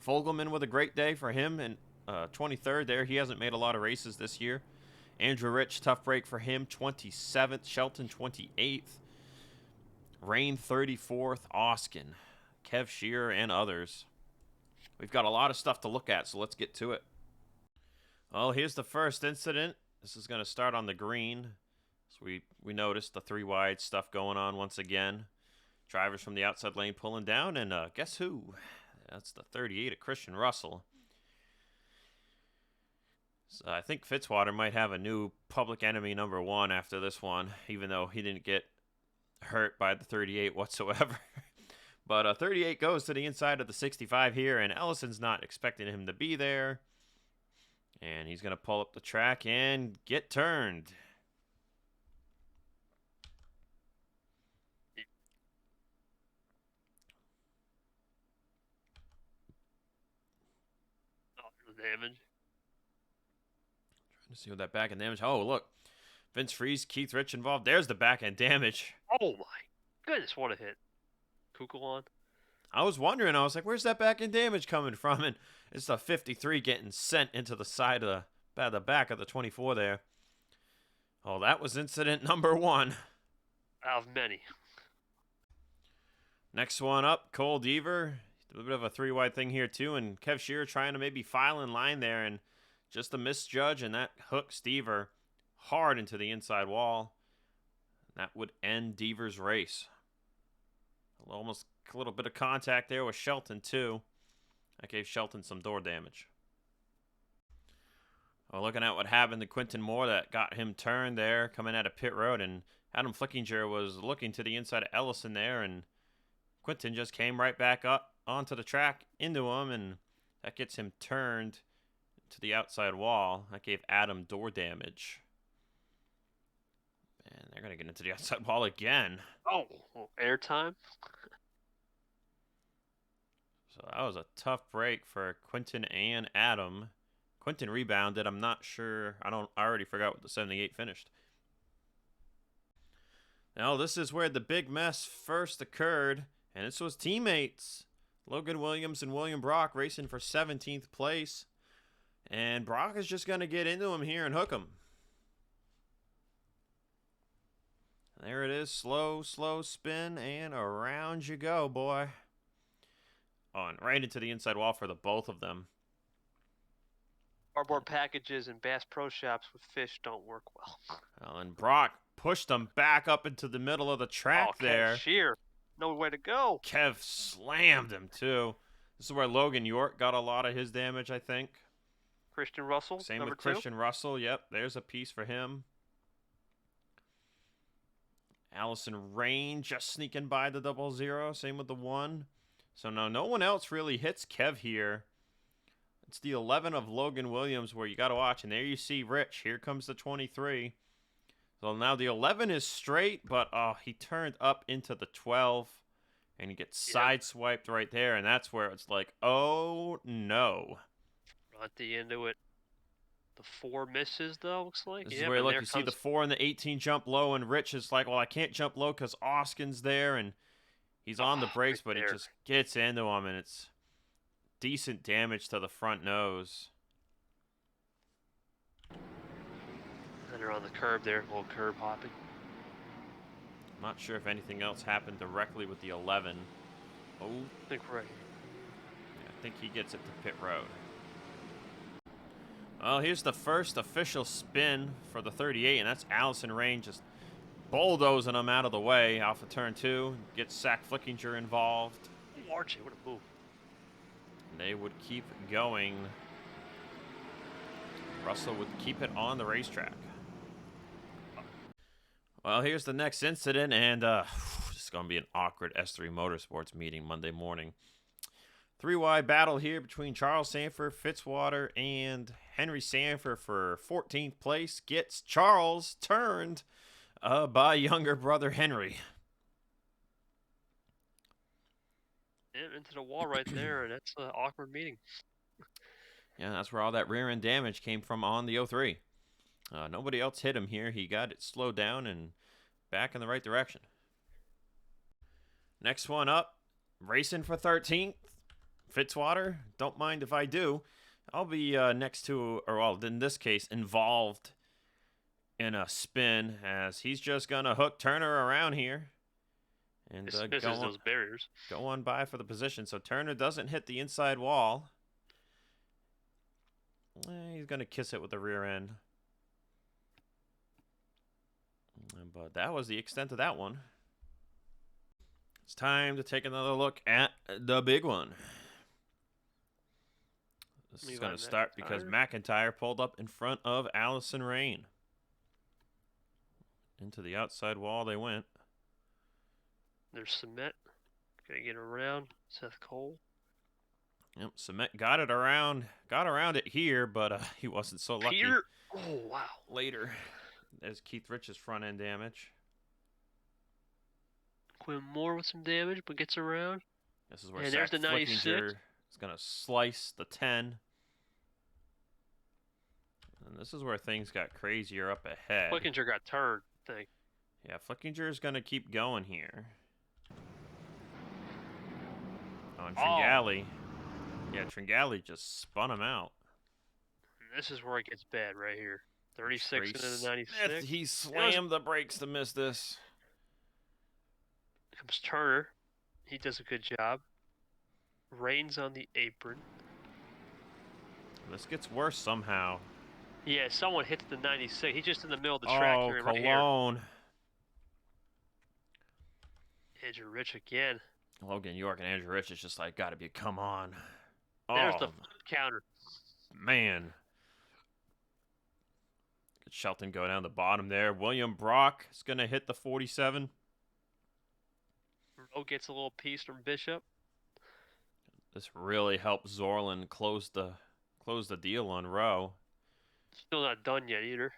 Speaker 1: Fogelman with a great day for him in 23rd there. He hasn't made a lot of races this year. Andrew Rich, tough break for him, 27th. Shelton 28th. Rain 34th. Oskin, Kev Shearer, and others. We've got a lot of stuff to look at, so let's get to it. Well, here's the first incident. This is going to start on the green. So we noticed the 3 wide stuff going on once again. Drivers from the outside lane pulling down, and guess who? That's the 38 of Christian Russell. So I think Fitzwater might have a new public enemy number 1 after this one, even though he didn't get hurt by the 38 whatsoever. But 38 goes to the inside of the 65 here, and Ellison's not expecting him to be there. And he's going to pull up the track and get turned.
Speaker 2: Damage.
Speaker 1: Trying to see what that back end damage. Oh, look. Vince Freeze, Keith Rich involved. There's the back end damage.
Speaker 2: Oh, my goodness. What a hit. Kukulon.
Speaker 1: I was wondering. I was like, where's that back end damage coming from? And it's the 53 getting sent into the side of the back of the 24 there. Oh, that was incident number 1.
Speaker 2: Out of many.
Speaker 1: Next one up, Cole Deaver. A bit of a 3 wide thing here, too. And Kev Shearer trying to maybe file in line there. And just a misjudge, and that hooks Deaver hard into the inside wall. That would end Deaver's race. Almost a little bit of contact there with Shelton, too. That gave Shelton some door damage. Well, looking at what happened to Quinton Moore, that got him turned there, coming out of pit road. And Adam Flickinger was looking to the inside of Ellison there. And Quinton just came right back up onto the track into him, and that gets him turned to the outside wall. That gave Adam door damage. And they're going to get into the outside wall again.
Speaker 2: Oh, airtime.
Speaker 1: So that was a tough break for Quinton and Adam. Quinton rebounded. I'm not sure. I already forgot what the 78 finished. Now, this is where the big mess first occurred, and this was teammates. Logan Williams and William Brock racing for 17th place. And Brock is just going to get into him here and hook him. There it is. Slow, slow spin, and around you go, boy. Oh, and right into the inside wall for the both of them.
Speaker 2: Cardboard packages and Bass Pro Shops with fish don't work well.
Speaker 1: Well, and Brock pushed him back up into the middle of the track there.
Speaker 2: Sheer. No way to go.
Speaker 1: Kev slammed him, too. This is where Logan York got a lot of his damage, I think.
Speaker 2: Christian Russell,
Speaker 1: Same
Speaker 2: number
Speaker 1: with
Speaker 2: 2.
Speaker 1: Christian Russell. Yep, there's a piece for him. Allison Rain just sneaking by the 00. Same with the 1. So no one else really hits Kev here. It's the 11 of Logan Williams where you got to watch. And there you see Rich. Here comes the 23. So now the 11 is straight, but he turned up into the 12. And he gets sideswiped right there. And that's where it's like, oh, no.
Speaker 2: At the end of it. The 4 misses, though, looks like.
Speaker 1: This is where, look, you see the 4 and the 18 jump low. And Rich is like, well, I can't jump low because Oskin's there. And he's on the brakes, but he just gets into him. And it's decent damage to the front nose.
Speaker 2: And they're on the curb there, a little curb hopping.
Speaker 1: I'm not sure if anything else happened directly with the 11. Oh,
Speaker 2: I think we're right.
Speaker 1: Yeah, I think he gets it to pit road. Well, here's the first official spin for the 38, and that's Allison Rain just bulldozing him out of the way. Alpha turn 2, gets Zach Flickinger involved.
Speaker 2: Oh, Archie, what a move.
Speaker 1: And they would keep going. Russell would keep it on the racetrack. Well, here's the next incident, and this is going to be an awkward S3 Motorsports meeting Monday morning. 3-wide battle here between Charles Sanford, Fitzwater, and Henry Sanford for 14th place. Gets Charles turned. by younger brother Henry.
Speaker 2: And into the wall right there, and that's an awkward meeting.
Speaker 1: Yeah, that's where all that rear end damage came from on the 03. Nobody else hit him here. He got it slowed down and back in the right direction. Next one up, racing for 13th. Fitzwater, don't mind if I do. I'll be next to, or well, in this case, involved in a spin as he's just going to hook Turner around here. And
Speaker 2: Misses those barriers.
Speaker 1: Go on by for the position. So Turner doesn't hit the inside wall. He's going to kiss it with the rear end. But that was the extent of that one. It's time to take another look at the big one. This is going to start because McIntyre pulled up in front of Allison Rain. Into the outside wall they went.
Speaker 2: There's Cement. Gonna get around Seth Cole.
Speaker 1: Yep, Cement got around it here, but he wasn't so lucky.
Speaker 2: Peter? Oh, wow.
Speaker 1: Later, there's Keith Rich's front end damage.
Speaker 2: Quinn Moore with some damage, but gets around.
Speaker 1: This is where
Speaker 2: and there's the 96.
Speaker 1: Is going to slice the 10. And this is where things got crazier up ahead.
Speaker 2: Flickinger got turned, I think.
Speaker 1: Yeah, Flickinger is going to keep going here. On Tringali. Oh. Yeah, Tringali just spun him out.
Speaker 2: And this is where it gets bad right here. 36 into the 96.
Speaker 1: He slammed the brakes to miss this.
Speaker 2: Comes Turner. He does a good job. Rains on the apron.
Speaker 1: This gets worse somehow.
Speaker 2: Yeah, someone hits the 96. He's just in the middle of the track here.
Speaker 1: Oh, Cologne.
Speaker 2: Right here. Andrew Rich again.
Speaker 1: Logan York and Andrew Rich is just like, gotta be, come on.
Speaker 2: There's the counter.
Speaker 1: Man. Good Shelton go down the bottom there. William Brock is going to hit the 47.
Speaker 2: Rowe gets a little piece from Bishop.
Speaker 1: This really helped Zorlin close the deal on Rowe.
Speaker 2: Still not done yet either.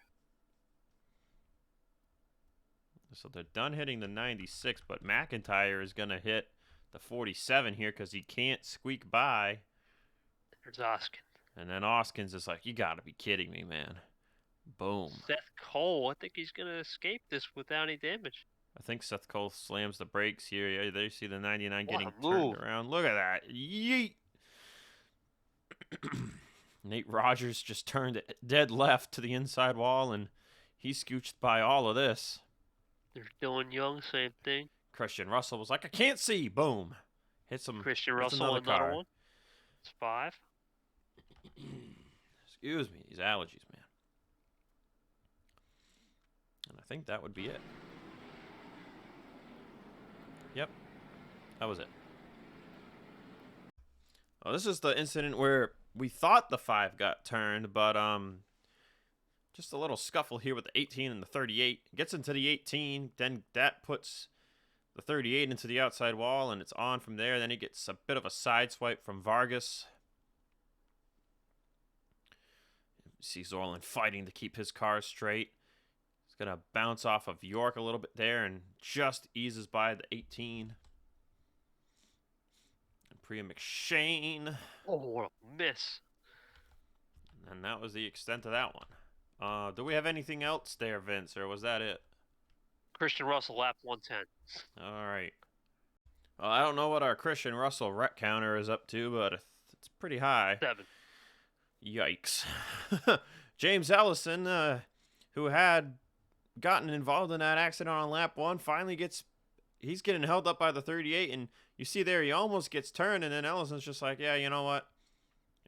Speaker 1: So they're done hitting the 96, but McIntyre is going to hit the 47 here because he can't squeak by.
Speaker 2: There's Oskin.
Speaker 1: And then Oskins is like, you got to be kidding me, man. Boom.
Speaker 2: Seth Cole, I think he's going to escape this without any damage.
Speaker 1: I think Seth Cole slams the brakes here. Yeah, there you see the 99 getting turned around. Look at that. Yeet. Nate Rogers just turned dead left to the inside wall, and he scooched by all of this.
Speaker 2: There's Dylan Young, same thing.
Speaker 1: Christian Russell was like, I can't see. Boom. Hits him.
Speaker 2: Christian Russell, another one. It's 5.
Speaker 1: Excuse me. These allergies, man. And I think that would be it. Yep. That was it. Well, this is the incident where we thought the 5 got turned, but just a little scuffle here with the 18 and the 38. Gets into the 18, then that puts the 38 into the outside wall, and it's on from there. Then he gets a bit of a side swipe from Vargas. You see Zorlin fighting to keep his car straight. He's going to bounce off of York a little bit there and just eases by the 18. And Priya McShane.
Speaker 2: Oh, what a miss.
Speaker 1: And that was the extent of that one. Do we have anything else there, Vince, or was that it?
Speaker 2: Christian Russell, lap 110.
Speaker 1: All right. Well, I don't know what our Christian Russell rec counter is up to, but it's pretty high.
Speaker 2: 7.
Speaker 1: Yikes. James Ellison, who had gotten involved in that accident on lap 1, finally he's getting held up by the 38, and you see there he almost gets turned, and then Ellison's just like, yeah, you know what?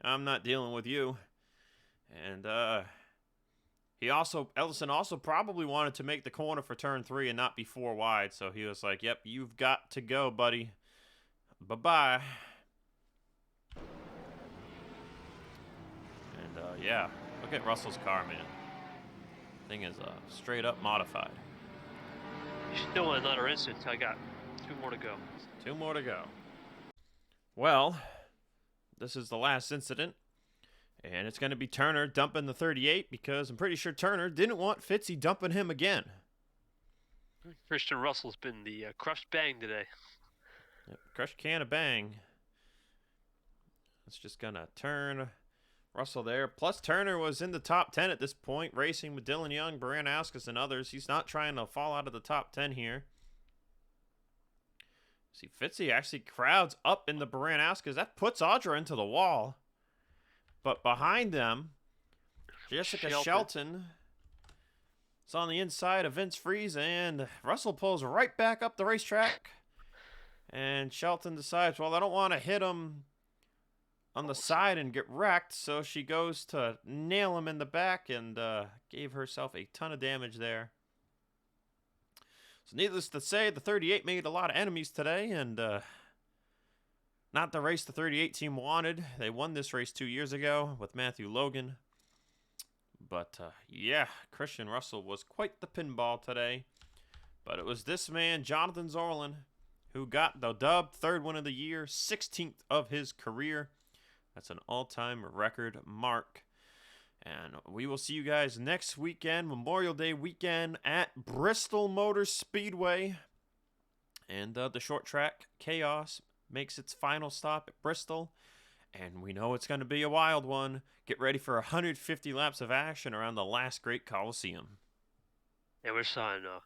Speaker 1: I'm not dealing with you. And Ellison also probably wanted to make the corner for turn 3 and not be 4 wide, so he was like, yep, you've got to go, buddy. Bye-bye. And, yeah, look at Russell's car, man. Thing is straight up modified.
Speaker 2: You still in another instance. I got 2 more to go.
Speaker 1: 2 more to go. Well, this is the last incident. And it's going to be Turner dumping the 38 because I'm pretty sure Turner didn't want Fitzy dumping him again.
Speaker 2: Christian Russell's been the crushed bang today.
Speaker 1: Yep, crushed can of bang. It's just gonna turn Russell there. Plus, Turner was in the top 10 at this point, racing with Dylan Young, Baranowskis, and others. He's not trying to fall out of the top 10 here. See, Fitzy actually crowds up in the Baranowskis. That puts Audra into the wall. But behind them, Jessica Shelton is on the inside of Vince Freeze, and Russell pulls right back up the racetrack. And Shelton decides, well, I don't want to hit him on the side and get wrecked, so she goes to nail him in the back and gave herself a ton of damage there. So needless to say, the 38 made a lot of enemies today, and not the race the 38 team wanted. They won this race 2 years ago with Matthew Logan. But yeah, Christian Russell was quite the pinball today. But it was this man, Jonathan Zorlin, who got the dub, 3rd win of the year, 16th of his career. That's an all-time record mark. And we will see you guys next weekend, Memorial Day weekend, at Bristol Motor Speedway. And the short track Chaos makes its final stop at Bristol. And we know it's going to be a wild one. Get ready for 150 laps of action around the last great Coliseum.
Speaker 2: And we're signing off.